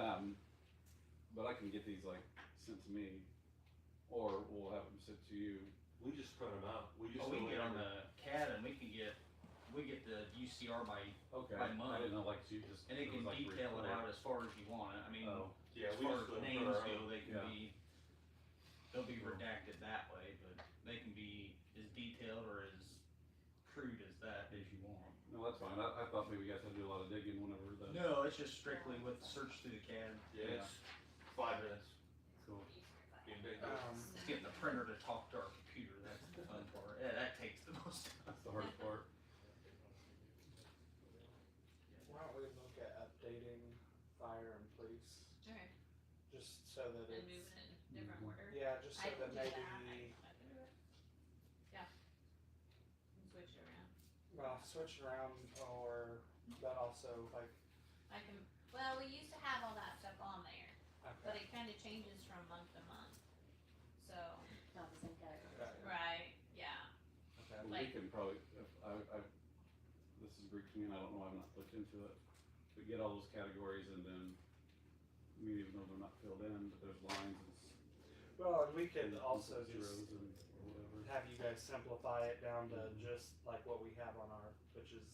but I can get these like sent to me, or we'll have them sent to you. We just print them out, we just. Oh, we go can get in on and- the CAD and we get the UCR by, Okay. By month. I didn't know like you just. and it can was, like, detail it report. out as far as you want it. I mean, Oh. Yeah, as we far just as go and names put our go, own. they can Yeah. be, they'll be redacted that way, but they can be as detailed or as crude as that as you want. No, that's fine. I thought maybe you guys had to do a lot of digging whenever the. No, it's just strictly with search through the CAD. Yeah, it's 5 minutes. Cool. Being big. It's getting the printer to talk to our computer, that's the fun part. Yeah, that takes the most time. That's the hardest part. Why don't we look at updating fire and police, Okay, just so that and it's, move it in different order. yeah, just so I can that do maybe, that, I can do it. Yeah. And switch it around. well, switch it around or, but also like, I can, well, we used to have all that stuff on there, but okay, it kinda changes from month to month. So, Not the same category. okay, right, yeah, okay. Well, we can probably, if this is Greek to me and I don't know, I've not looked into it, but get all those categories and then, I mean, even though they're not filled in, but there's lines and. Well, and we could and also zeros just and or whatever. have you guys simplify it down to just like what we have on our, which is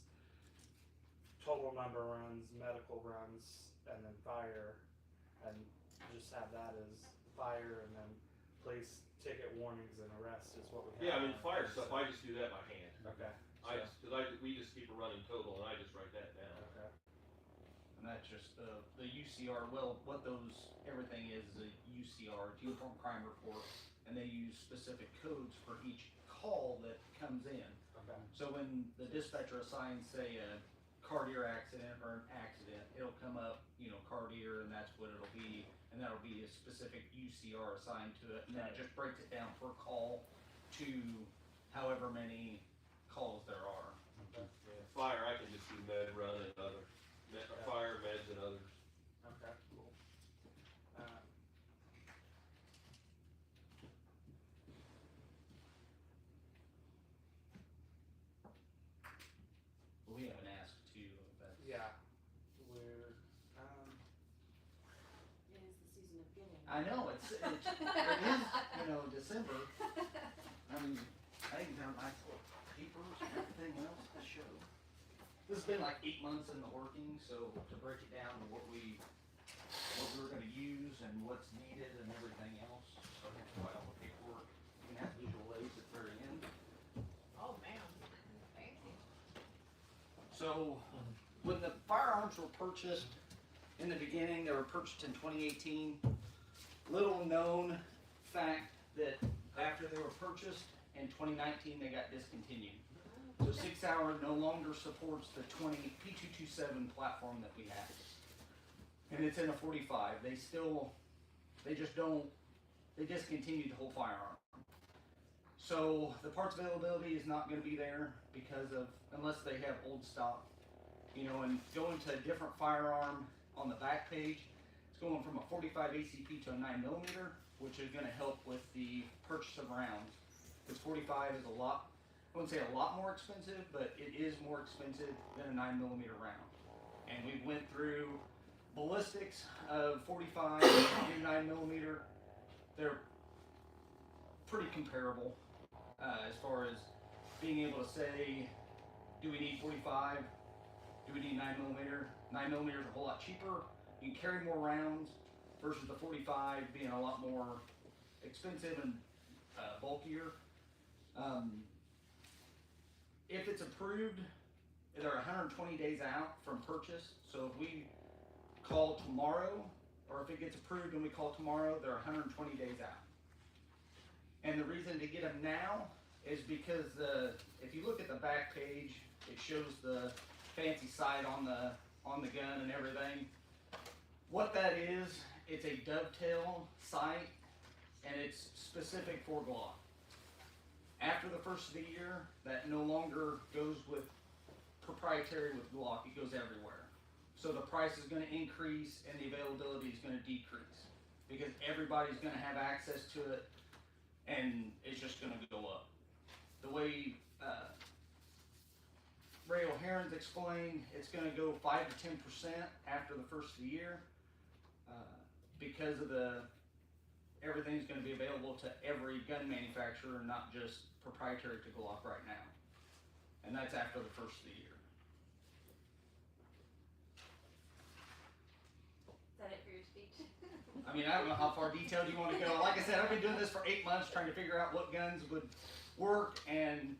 total number runs, medical runs, and then fire, and just have that as fire, and then police ticket warnings and arrests is what we have. Yeah, I mean, on fire our stuff, thing, I just do that by hand. so- Okay. We just keep a running total and I just write that down. Okay. And that's just the UCR, well, what those, everything is a UCR, Uniform Crime Report, and they use specific codes for each comes in. Okay. So when the dispatcher assigns, say, a car deer accident or an accident, it'll come up, you know, car deer, and that's what it'll be, and that'll be a specific UCR assigned to it, and then it just breaks it down per call to however many calls there are. Yeah, fire, I can just do med run and other, fire, meds and others. Okay, cool. We haven't asked to, but Yeah, we're, It is the season of giving. I know, it is, you know, December. I mean, I even got my papers and everything else to show. This has been like 8 months in the working, so to break it down to what we were gonna use and what's needed and everything else. So I have to file the paperwork. You can have visual aids at the very end. Oh, man, fancy. So, when the firearms were purchased in the beginning, they were purchased in 2018. Little known fact that after they were purchased in 2019, they got discontinued. So 6 Hour no longer supports the P227 platform that we have. And it's in a 45. They discontinued the whole firearm. So the parts availability is not going to be there because of, unless they have old stock. You know, and going to a different firearm on the back page, it's going from a 45 ACP to a 9mm, which is going to help with the purchase of rounds. Because 45 is a lot, I wouldn't say a lot more expensive, but it is more expensive than a 9mm round. And we went through ballistics of 45 and 9mm. They're pretty comparable as far as being able to say, do we need 45? Do we need 9mm? 9mm is a whole lot cheaper. You can carry more rounds versus the 45 being a lot more expensive and bulkier. If it's approved, they're 120 days out from purchase. So if we call tomorrow, or if it gets approved and we call tomorrow, they're 120 days out. And the reason to get them now is because if you look at the back page, it shows the fancy sight on the gun and everything. What that is, it's a dovetail sight, and it's specific for Glock. After the first of the year, that no longer goes with proprietary with Glock, it goes everywhere. So the price is going to increase and the availability is going to decrease because everybody's going to have access to it and it's just going to go up. The way Ray O'Haron's explained, it's going to go 5 to 10% after the first of the year because of everything's going to be available to every gun manufacturer, not just proprietary to Glock right now. And that's after the first of the year. Is that it for your speech? I mean, I don't know how far detailed you want to go. Like I said, I've been doing this for 8 months trying to figure out what guns would work and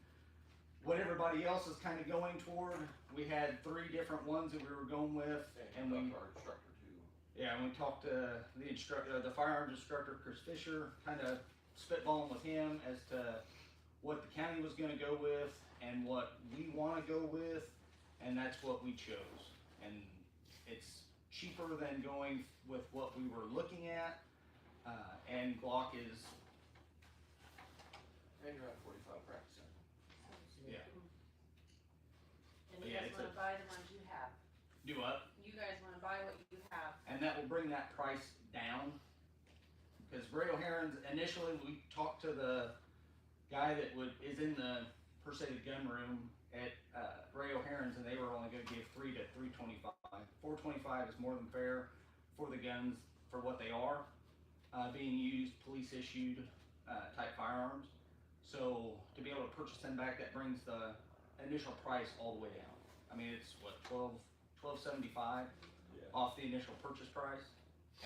what everybody else is kind of going toward. We had 3 different ones that we were going with, and we our instructor too. Yeah, and we talked to the instructor, the firearms instructor, Chris Fisher, kind of spitballing with him as to what the county was going to go with and what we want to go with, and that's what we chose. And it's cheaper than going with what we were looking at, and Glock is, And you're at 45 practice center. yeah. And But you yeah, guys it's wanna buy the ones you have. Do what? You guys wanna buy what you have. And that will bring that price down. Because Ray O'Haron's, initially we talked to the guy that is in the per se the gun room at Ray O'Haron's, and they were only going to give 3 to 325. 425 is more than fair for the guns for what they are, being used police issued type firearms. So to be able to purchase them back, that brings the initial price all the way down. I mean, it's what, $12.75 off the initial purchase price,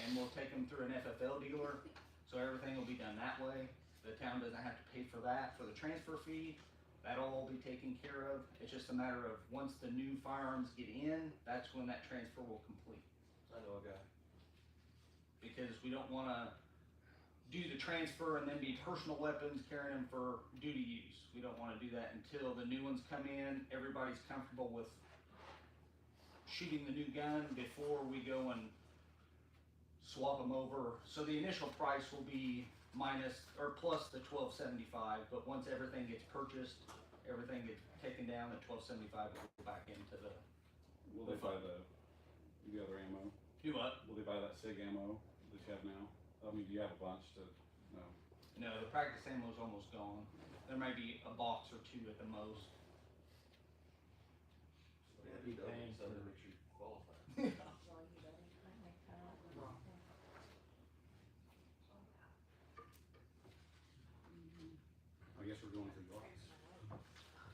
and we'll take them through an FFL dealer, so everything will be done that way. The town doesn't have to pay for that. For the transfer fee, that'll all be taken care of. It's just a matter of once the new firearms get in, that's when that transfer will complete. I know a guy. Because we don't want to do the transfer and then be personal weapons, carrying them for duty use. We don't wanna do that until the new ones come in, everybody's comfortable with shooting the new gun before we go and swap them over. So the initial price will be minus, or plus the $12.75, but once everything gets purchased, everything gets taken down, the $12.75 will go back into the, Will they buy the other ammo? do what? Will they buy that SIG ammo that you have now? I mean, do you have a bunch to, no? No, the practice ammo's almost gone. There may be a box or two at the most. Yeah, he does something that makes you qualify. I guess we're going through blocks.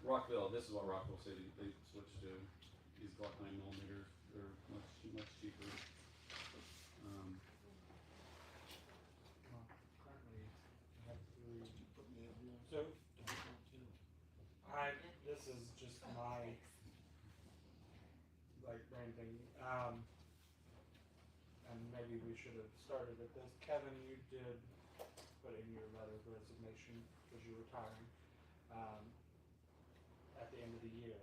Rockville, this is what Rockville City, they switched to, these Glock 9mm, they're much cheaper. Currently, I have 3. So, this is just my, like, brain thing, and maybe we should have started with this. Kevin, you did put in your letter of resignation because you're retiring, at the end of the year.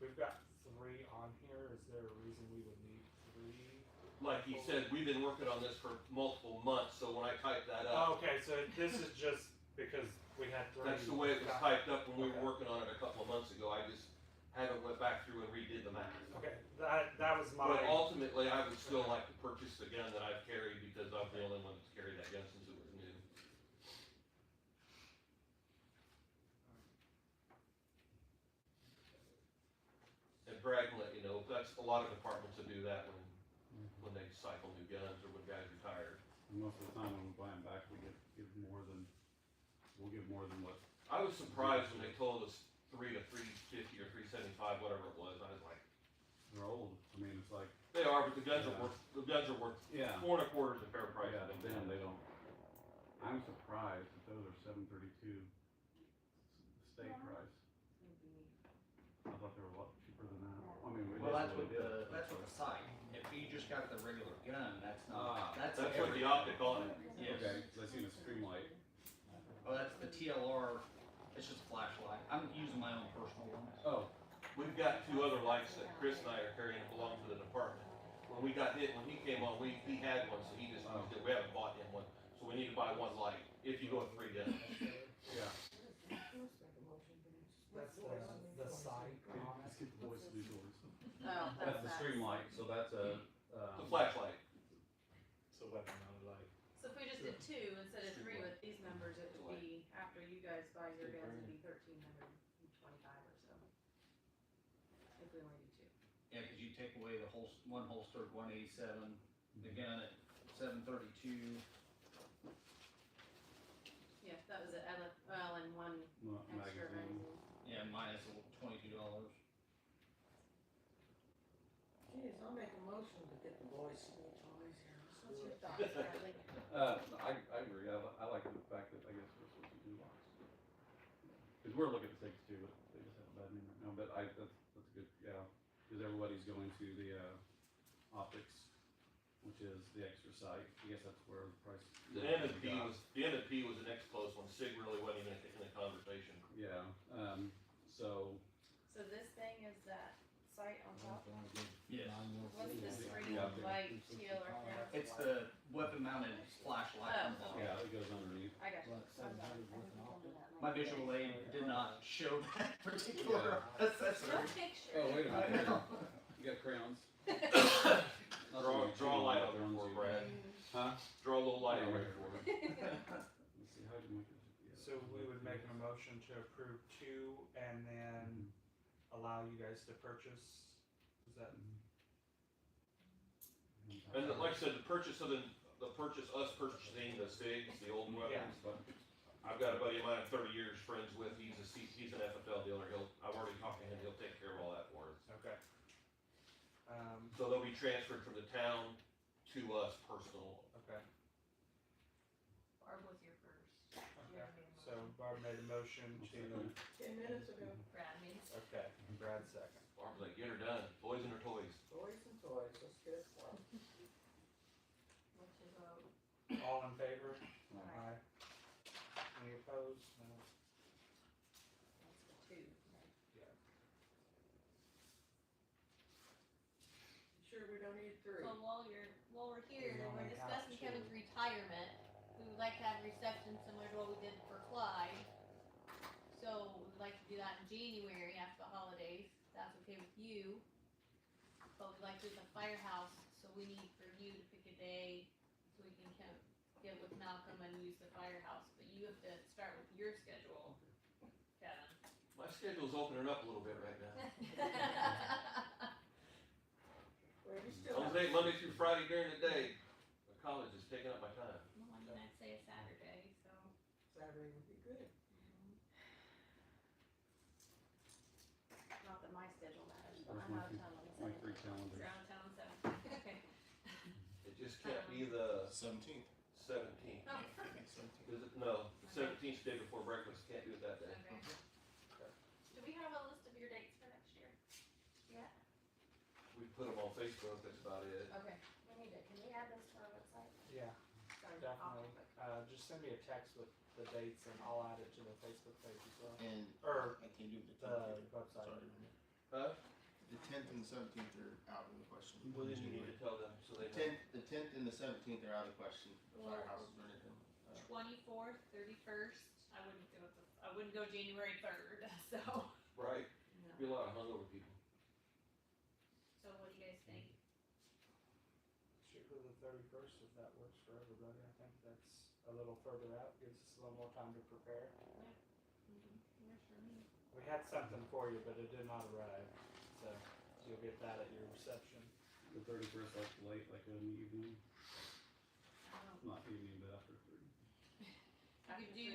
We've got 3 on here. Is there a reason we would need 3? Like he said, we've been working on this for multiple months, so when I typed that up, Okay, so this is just because we had 3. that's the way it was typed up when we were working on it a couple of months ago. I just haven't went back through and redid the math. Okay, that was my. But ultimately, I would still like to purchase the gun that I've carried because I'm the only one that's carried that gun since it was new. And Brad can let you know, that's a lot of departments that do that when they cycle new guns or when guys retire. And most of the time when we buy them back, we give more than, we'll give more than what. I was surprised when they told us 3 to 350 or 375, whatever it was. I was like, They're old, I mean, it's like, they are, but the guns Yeah. are worth yeah, 4 1/4 the fair price. yeah, of but them. then they don't, I'm surprised that those are 732 state price. I thought they were a lot cheaper than that. I mean, we Well, that's basically what did. that's what the sight. If you just got the regular gun, that's not, That's what the everything. optic on it. Yes. Okay, cause I seen a Streamlight. Oh, that's the TLR, it's just a flashlight. I'm using my own personal one. Oh, We've got 2 other lights that Chris and I are carrying that belong to the department. When we got hit, when he came on, he had one, so he just used it. We haven't bought him one, so we need to buy one light if you go with 3 guns. yeah. That's the sight on it. Let's get the boys to do yours. Oh, That's the Streamlight, so that's a, The flashlight. So weapon mounted light. So if we just did 2 instead of 3 with these numbers, it would be, after you guys buy your guns, it'd be 1,325 or so. If we only do 2. Yeah, cause you take away the one holster at 187, the gun at 732. Yeah, that was it. I left, well, and 1 extra magazine. magazine. Yeah, minus $22. Geez, I'll make a motion to get the boys some new toys here. What's your thoughts, Bradley? I agree, I like the fact that I guess we're supposed to do locks. Cause we're looking at 6 too, but they just have a bad name right now, but that's a good, yeah, cause everybody's going to the, optics, which is the extra sight, I guess that's where the price. The N&P was the next close one. SIG really wasn't even in the conversation. Yeah, so, So this thing is that sight on top? Yes. What's this green Yeah. light teal or whatever? It's the weapon mounted flashlight. from Oh, Bob. yeah, it goes underneath. I got you. My visual aid did not show that particular accessory. No picture. Oh, wait a I minute, know. you got crayons? Draw a light on there for Brad. Huh? Draw a little light on there for him. Let's see, how do we make it? Yeah. So we would make a motion to approve 2 and then allow you guys to purchase. Is that? And like I said, us purchasing the SIGs, the old weapons. I've got a buddy of mine I'm 30 years friends with. He's an FFL dealer. I've already talked to him. He'll take care of all that for us. Okay. So they'll be transferred from the town to us personal. Okay. Barb was your first. Okay. So Barb made a motion to. 10 minutes ago, Brad means. Okay. Brad second. Barb's like, get her done. Boys and her toys. boys and toys, let's get it started. What's your vote? All in favor? Alright. Kevin's retirement, we would like to have a reception similar to what we did for Clyde. So we would like to do that in January after the holidays, if that's okay with you. But we'd like to do it at the firehouse, so we need for you to pick a day so we can get with Malcolm and use the firehouse. But you have to start with your schedule, Kevin. My schedule's opening up a little bit right now. Well, you As still long as have, it ain't Monday through Friday during the day, the college is taking up my time. Well, I mean, I'd say a Saturday, so. Saturday would be good. Not that my schedule matters, but Where's I'm my out of free- town on the My 17th. free calendar. You're out of town on 17th, okay. It just can't be the 17th. 17th. Oh, Is it? No, the 17th 's the day before breakfast, can't do it that day. okay. Do we have a list of your dates for next year? Yeah. We put them on Facebook, that's about it. Okay. We need to, can we add this to our website? Yeah, Sorry. definitely. Just send me a text with the dates and I'll add it to the Facebook page as well. And Or I can't do the the 10th. website. Sorry. Huh? The 10th and the 17th are out of the question. Well, then you need to tell them so they know. The 10th and the 17th are out of the question. The Well, firehouses or anything. 24th, 31st, I wouldn't go January 3rd, so. Right? No. Be a lot of hungover people. So what do you guys think? Shoot for the 31st if that works for everybody. I think that's a little further out, gives us a little more time to prepare. Works for me. We had something for you, but it did not arrive, so you'll get that at your reception. The 31st, like late, like in the evening, I don't, not evening, but after 3. you could do,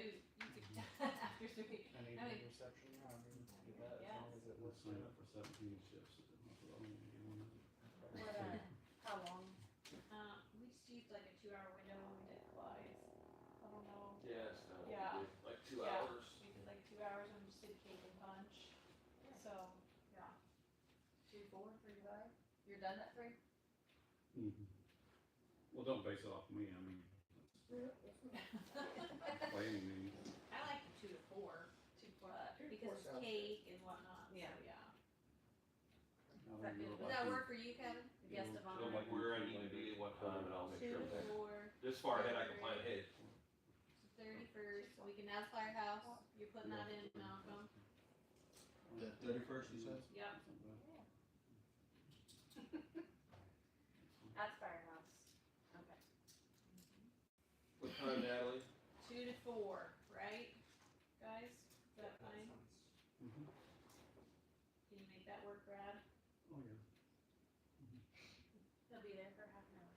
after 3. An I evening mean- reception, I mean, get that as Yeah. long as it We'll works. sign up for 17 shifts. That's what I'm gonna do. What, how long? We just used like a 2-hour window when we did Clyde's. I don't know. Yeah, it's kind of Yeah. what we did, like 2 Yeah. hours. We did like 2 hours and we just did cake and punch. So, yeah. 2, 4, 3, 5? You're done at 3? Mhm. Well, don't base it off me, I mean, by any means. I like the 2 to 4, 2, 4. because it's sounds cake and whatnot. So, Yeah. yeah. I That don't know good? Does about that you. work for you, Kevin? The guest of So honor? like where I need to be at what time and I'll make 2 sure to that 4. this far ahead I can plan ahead. 31st, so we can add firehouse. You're putting that in, Malcolm. The 31st, you said? Yep. That's firehouse. Okay. What time, Natalie? 2 to 4, right? Guys, is that fine? Mhm. Can you make that work, Brad? Oh, yeah. He'll be there for half an hour.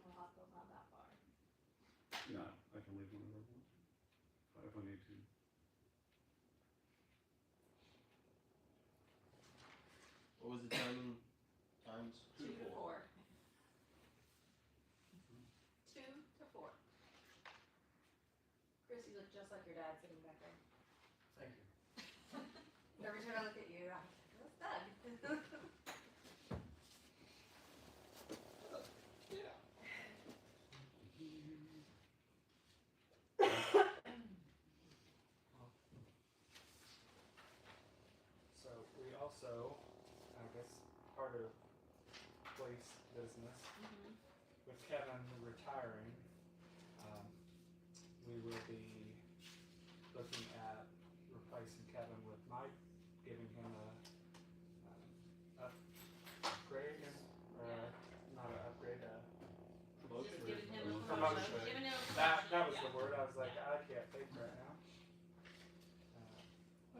Well, hospital's not that far. No, I can leave whenever I want, if I need to. What was the timing? Times? 2 to 4. 2 to 4. Chris, you look just like your dad sitting back there. Thank you. Every time I look at you, I'm like, what's Doug? So we also, I guess, part of police business, with Kevin retiring, we will be looking at replacing Kevin with Mike, giving him a upgrade, or not an upgrade, Promotion? Just giving him a Promotion. promotion. Giving him a that promotion, was yeah. the word, I was like, I can't think right now.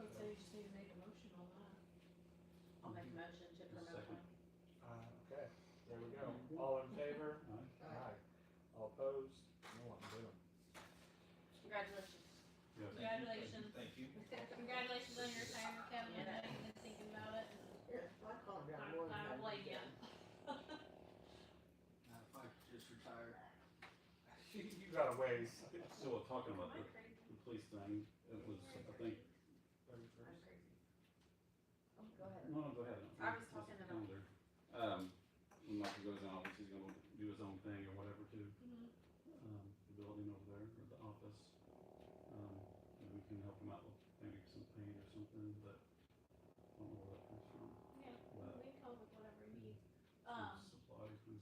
I would say you just need to make a motion on that. I'll make a motion to promote Second. him. Okay, there we go, all in favor? Aye. Aye. All opposed? No one, boom. Congratulations. Yeah. Congratulations. Thank you. Congratulations on your retirement, Kevin. I know you've been thinking about it. Here, I calm down I more than don't that. blame you. If I could just retire. You got a ways. So talking about Am I the crazy? police thing, it was, I think, I'm crazy. Oh, go ahead. no, go ahead. I was talking It's about- calendar. When Michael goes in office, he's gonna do his own thing or whatever too. The building over there, or the office. And we can help him out with maybe some paint or something, but I don't know where that comes from. Yeah, we can come up with whatever you need. Some supplies and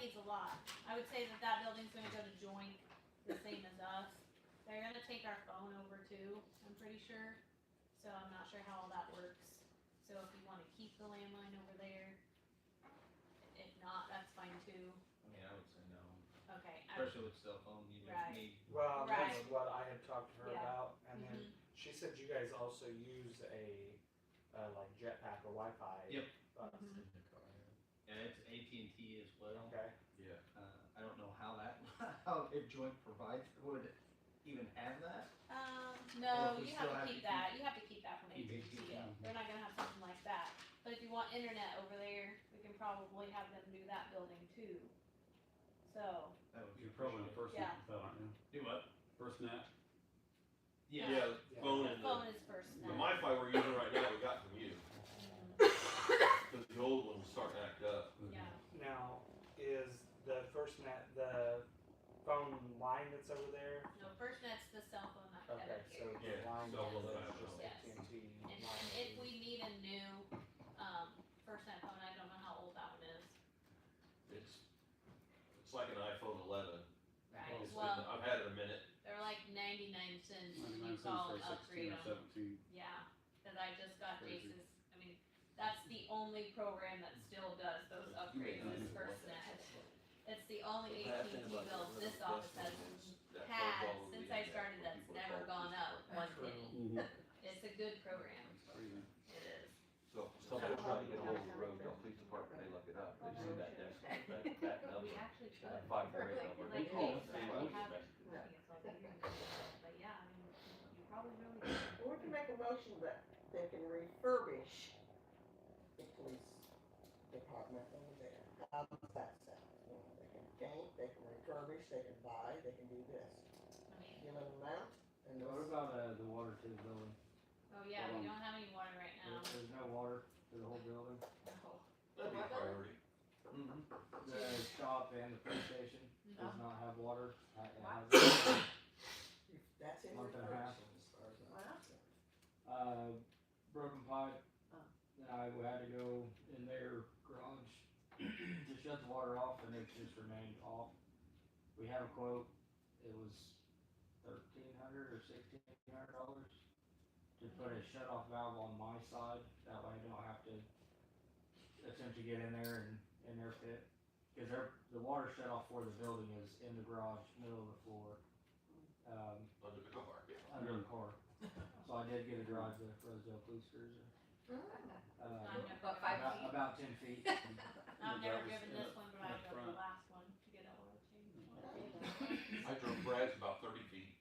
needs a lot. I would say that building's gonna go to joint, the same as us. They're gonna take our phone over too, I'm pretty sure. So I'm not sure how all that works. So if you wanna keep the landline over there, if not, that's fine too. I mean, I would say no, Okay, especially with cell phone, you just Right. need. Well, that's Right. what I had talked to her Yeah. about, and then she said you guys also use a, like jetpack or Wi-Fi. Yep. Bus. Mhm. And it's AT&T as well. Okay. Yeah. I don't know how that, how if joint provides, would even have that. No, Or if we you still have to have keep to that, you have to keep that from Keep it, AT&T. yeah. They're not gonna have something like that. But if you want internet over there, we can probably have them do that building too. So, That would be You're probably the first Yeah. net with that, aren't you? Do what? First net? Yeah. Yeah, phone the and phone the is first the now. MiFi we're using right now, we got from you, Mhm. cause the old one was starting to act up. Yeah, Now, is the first net the phone line that's over there? no, FirstNet's the cell phone that Okay, Kevin so carries. the Yeah, line cell that phone is line, just yes. AT&T And line. if we need a new, FirstNet phone, I don't know how old that one is. It's like an iPhone 11. Right, It's been- well, I've had it a minute. they're like 99 cents when 99 you cents call for and a 16 upgrade or them. 17. Yeah, cause I just got Crazy. Jace's, I mean, that's the only program that still does those upgrades is FirstNet. It's the only AT&T bill this office has That had, phone's all over since the I internet started, when that's people never call gone up one penny. Mm-hmm. It's a good program, Crazy. it is. So if somebody's trying to get a hold of the Rosedale Police Department, they look it up, they see that desk, that number, We actually could. that 548 number. Like They call Jake it, said, they we leave a have, message. but yeah, I mean, you probably really could. We can make a motion that they can refurbish the police department over there. How does that sound? You know, they can paint, they can refurbish, they can buy, they can do this. I mean, Give an amount and What this. about, the water to the building? oh yeah, we don't have any water right now. There's no water to the whole building? No. That'd be a priority. Mm-hmm. The shop and the police station does No. not have water. It Wow. has That's in month and a half. refurbishing as far as I Wow. Broken pipe. Then I had to go in their garage to shut the water off, and it just remained off. We have a quote. It was $1,300 or $1,600 to put a shut-off valve on my side. That way I don't have to essentially get in there and in their pit, because the water shut off for the building is in the garage, middle of the floor, Under the car, yeah. under the car. So I did get a drive the Rosedale Police Cruiser. I've never About driven- 5 feet. About 10 feet. I've never Drive driven us this one, but I up drove the front. last one to get an oil change. I drove Brad's about 30 feet.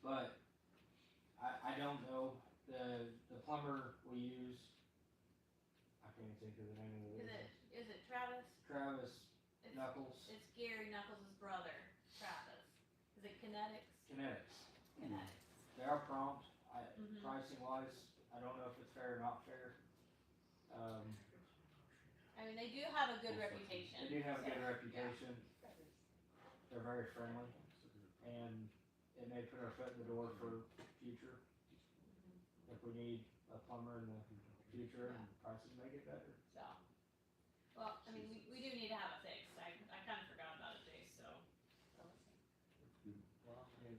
But I don't know, the plumber we use, I can't even think of the name of Is it. is it Travis? Travis It's, Knuckles, it's Gary Knuckles' brother, Travis. Is it Kinetics? Kinetics. Kinetics. They are prompt. Mhm. Pricing wise, I don't know if it's fair or not fair. I mean, they do have a good They reputation. do have a good so, reputation. They're very friendly, and it may put our foot in the door for future. If we need a plumber in the future and prices may get better. So, well, I mean, we do need to have it fixed. I kind of forgot about it, Jace, so. Well, I mean,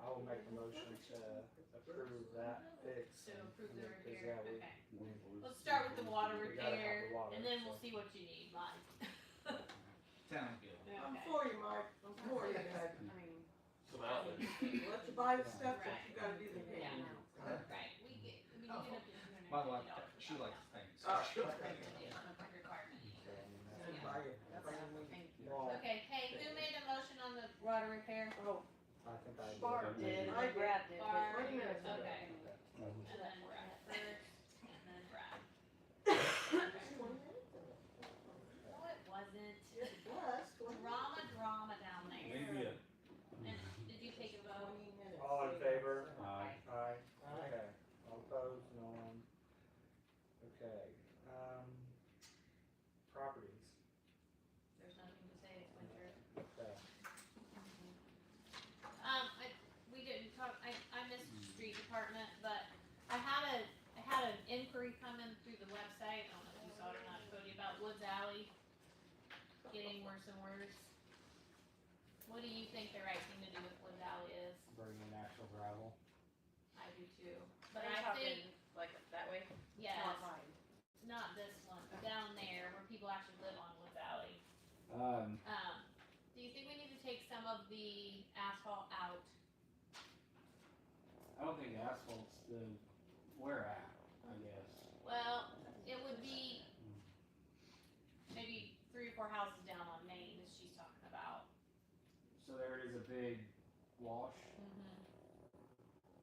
I will make a motion to approve that fix. To approve the and then- 'cause, repair, yeah, we- okay. we- Let's start with the water We gotta have repair, the water, and then we'll so. see what you need, Mike. Sounds good. I'm Okay. for you, Mike, I'm for you, guys. I mean, Some outlets. Let you buy the stuff, but you gotta do the Yeah. painting. Right, we get, I mean, you get up to $250. My wife, she likes things. Oh. Requirement. So, I mean, And that's- buy it, bring me. Well, Okay, hey, who made the motion on the water repair? Oh, I think I did. Barb did, I I Brad did, but Barb, wait a minute. okay. And then Brad first, and then Brad. No, it wasn't. Yes, it was, 20 Drama down there. Maybe a And did you take a vote? minutes. All in favor? Aye. Aye. Aye. Okay. All opposed? No one. Okay. Properties. There's nothing to say, it's winter. Okay. We didn't talk, I missed street department, but I had an inquiry come in through the website, I don't know if you saw it or not, Cody, about Woods Alley. getting worse and worse. What do you think the right thing to do with Wood Valley is? Bring in actual gravel. I do too. But Are you I talking think, like that way? yes, Not mine. not this one, down there where people actually live on Wood Valley. Do you think we need to take some of the asphalt out? I don't think asphalt's the where at, I guess. Well, it would be maybe 3 or 4 houses down on Main that she's talking about. So there is a big wash. Mm-hmm.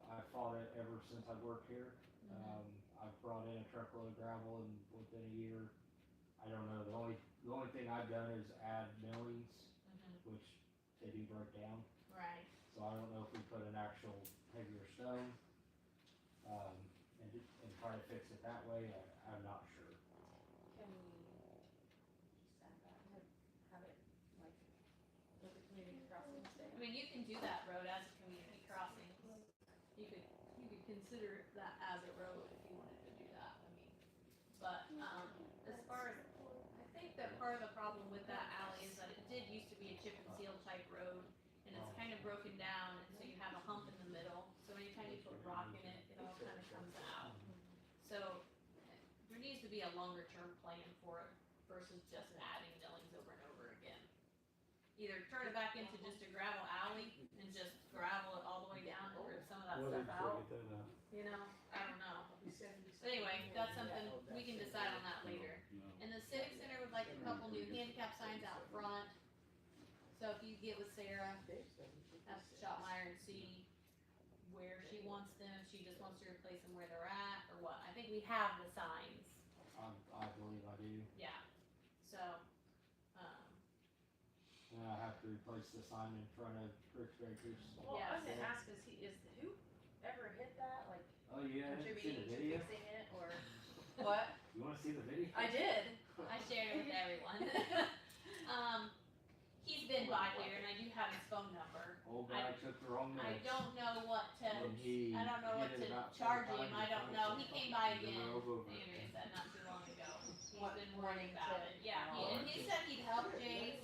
I fought it ever since I worked here. I've brought in a truckload of gravel and within a year, I don't know, the only thing I've done is add millings, which they do break down. Right. So I don't know if we put an actual heavier stone, and try to fix it that way, I'm not sure. Can we just add that, have it like, with the community crossing I state? mean, you can do that road as a community crossing. You could consider that as a road if you wanted to do that. I mean, but as far as I think that part of the problem with that alley is that it did used to be a chip and seal type road, and it's kind of broken down, and so you have a hump in the middle. So anytime you put rock in it, it all kind of comes out. So there needs to be a longer term plan for it versus just adding millings over and over again. Either turn it back into just a gravel alley and just gravel it all the way down and rip some of that stuff out. You know, I don't know. But anyway, that's something, we can decide on that later. And the Civic Center would like a couple new handicap signs out front. So if you get with Sarah, ask Shopmeyer and see where she wants them, if she just wants to replace them where they're at, or what. I think we have the signs, I believe I do. yeah. So, And I have to replace the sign in front of Rick's Baker's. Well, I was Yes. gonna ask, who ever hit that, like, Oh yeah, see the contributing to video? fixing it, or what? You wanna see the video? I did. I shared it with everyone. He's been by here, and I do have his phone number. Old guy took the wrong I mix. don't know what to, And he I don't know what hit to it about charge 10 him, times I don't or know, he something. came by And again, drove over it. Andrea said not too long ago. He's What, been worrying wanting about to- it, yeah, and he said he'd help Jace,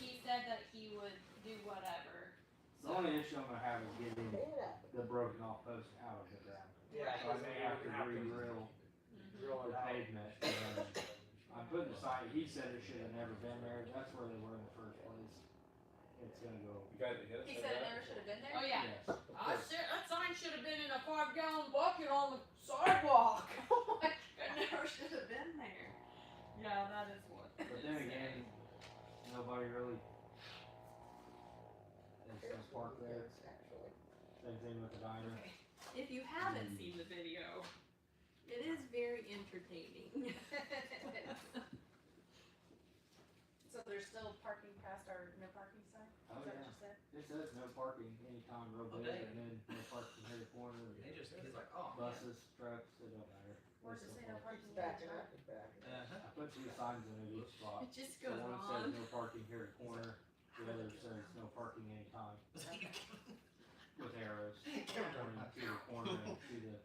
he said that he would do whatever. The only issue I'm gonna have is getting the broken off post out of the ground. Yeah, So I may have to re-drill drill the it out. pavement. I'm putting the sign, he said it should have never been there, that's where they were in the first place. It's gonna go. The guy that hit us He said said it that? never should have been there? Oh, yeah, Yes. that sign should have been in a 5-gallon bucket on the sidewalk. It never should have been there. Yeah, that is what. But then again, nobody really. There's no park there. Same thing with the diner. If you haven't seen the video, it is very entertaining. So there's still parking past our no parking sign? Oh Is that yeah. what you said? It says no parking anytime real Oh, big, dang. and then no parking here at the corner. He's like, oh. Buses, trucks, it don't matter. Where's it say no There's parking? Backing up and backing up. Uh-huh. I put 2 signs in at each spot. It just So goes one on. says no parking here at the corner, the other says no parking anytime, with arrows pointing to the corner and to the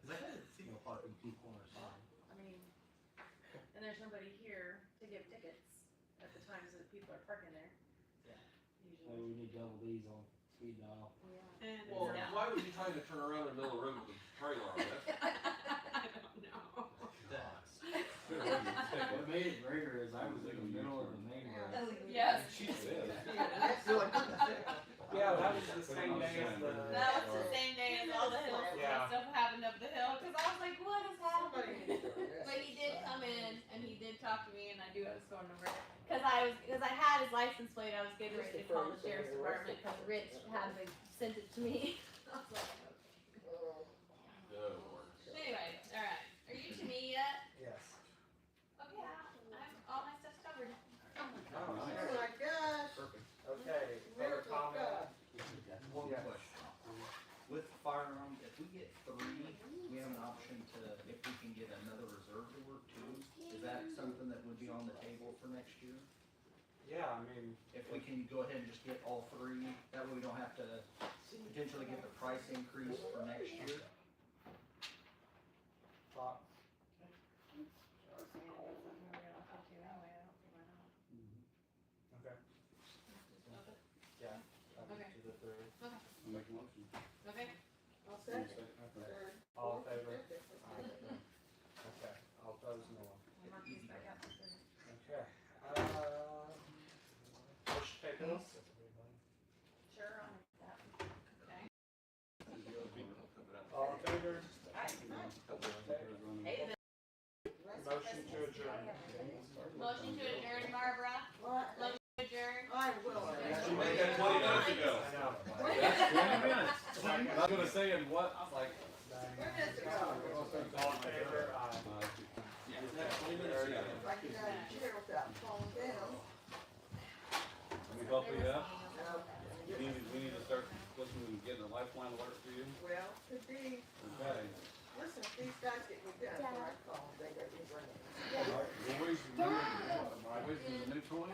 no parking 2 corner sign. I mean, and there's nobody here to give tickets at the times that people are parking there. So we need double D's on speed dial. Yeah. And Well, yeah. why would you try to turn around in the middle of the road with a trailer on it? I don't know. What made it greater is I was in the middle of the main road. Yes. Yeah, that was the same day as the. That was the same day as all the hill Yeah. stuff happened up the hill, cause I was like, what is happening? But he did come in and he did talk to me, and I do have his phone number. Cause I had his license plate, I was getting ready to call the sheriff's department, cause Rich had sent it to me. I was like, No, Lord. anyway, alright, are you to me yet? Yes. Okay, all my stuff's covered. Oh my gosh. Okay, other comment? One Yes. question. With firearm, if we get 3, we have an option to, if we can get another reserve to work too. Is that something that would be on the table for next year? Yeah, I mean, If we can go ahead and just get all 3, that way we don't have to potentially get the price increase for next year. thought, I was saying it was something we were gonna look into anyway, I don't see why not. I'll make a motion. Okay. I'll second. Okay. Third, All in fourth, favor? fifth, it's fine. Okay, all opposed, no one. We'll mark these back out. Okay, motion to pay bills? Sure, I'll make that. Okay. All in favor? Hey, Motion to adjourn. Motion to adjourn, Barbara. What? Motion to adjourn. I will. You made that 20 minutes ago. I know. That's 20 minutes. I was gonna say, and what, I'm like. Where does it go? All in favor? Aye. If I can have a chair without falling down. Can we help you out? No. We need to start looking and getting a lifeline alert for you. Well, could be, Okay. listen, if these guys get me done, when I call, they go be running. Boys, you new toys?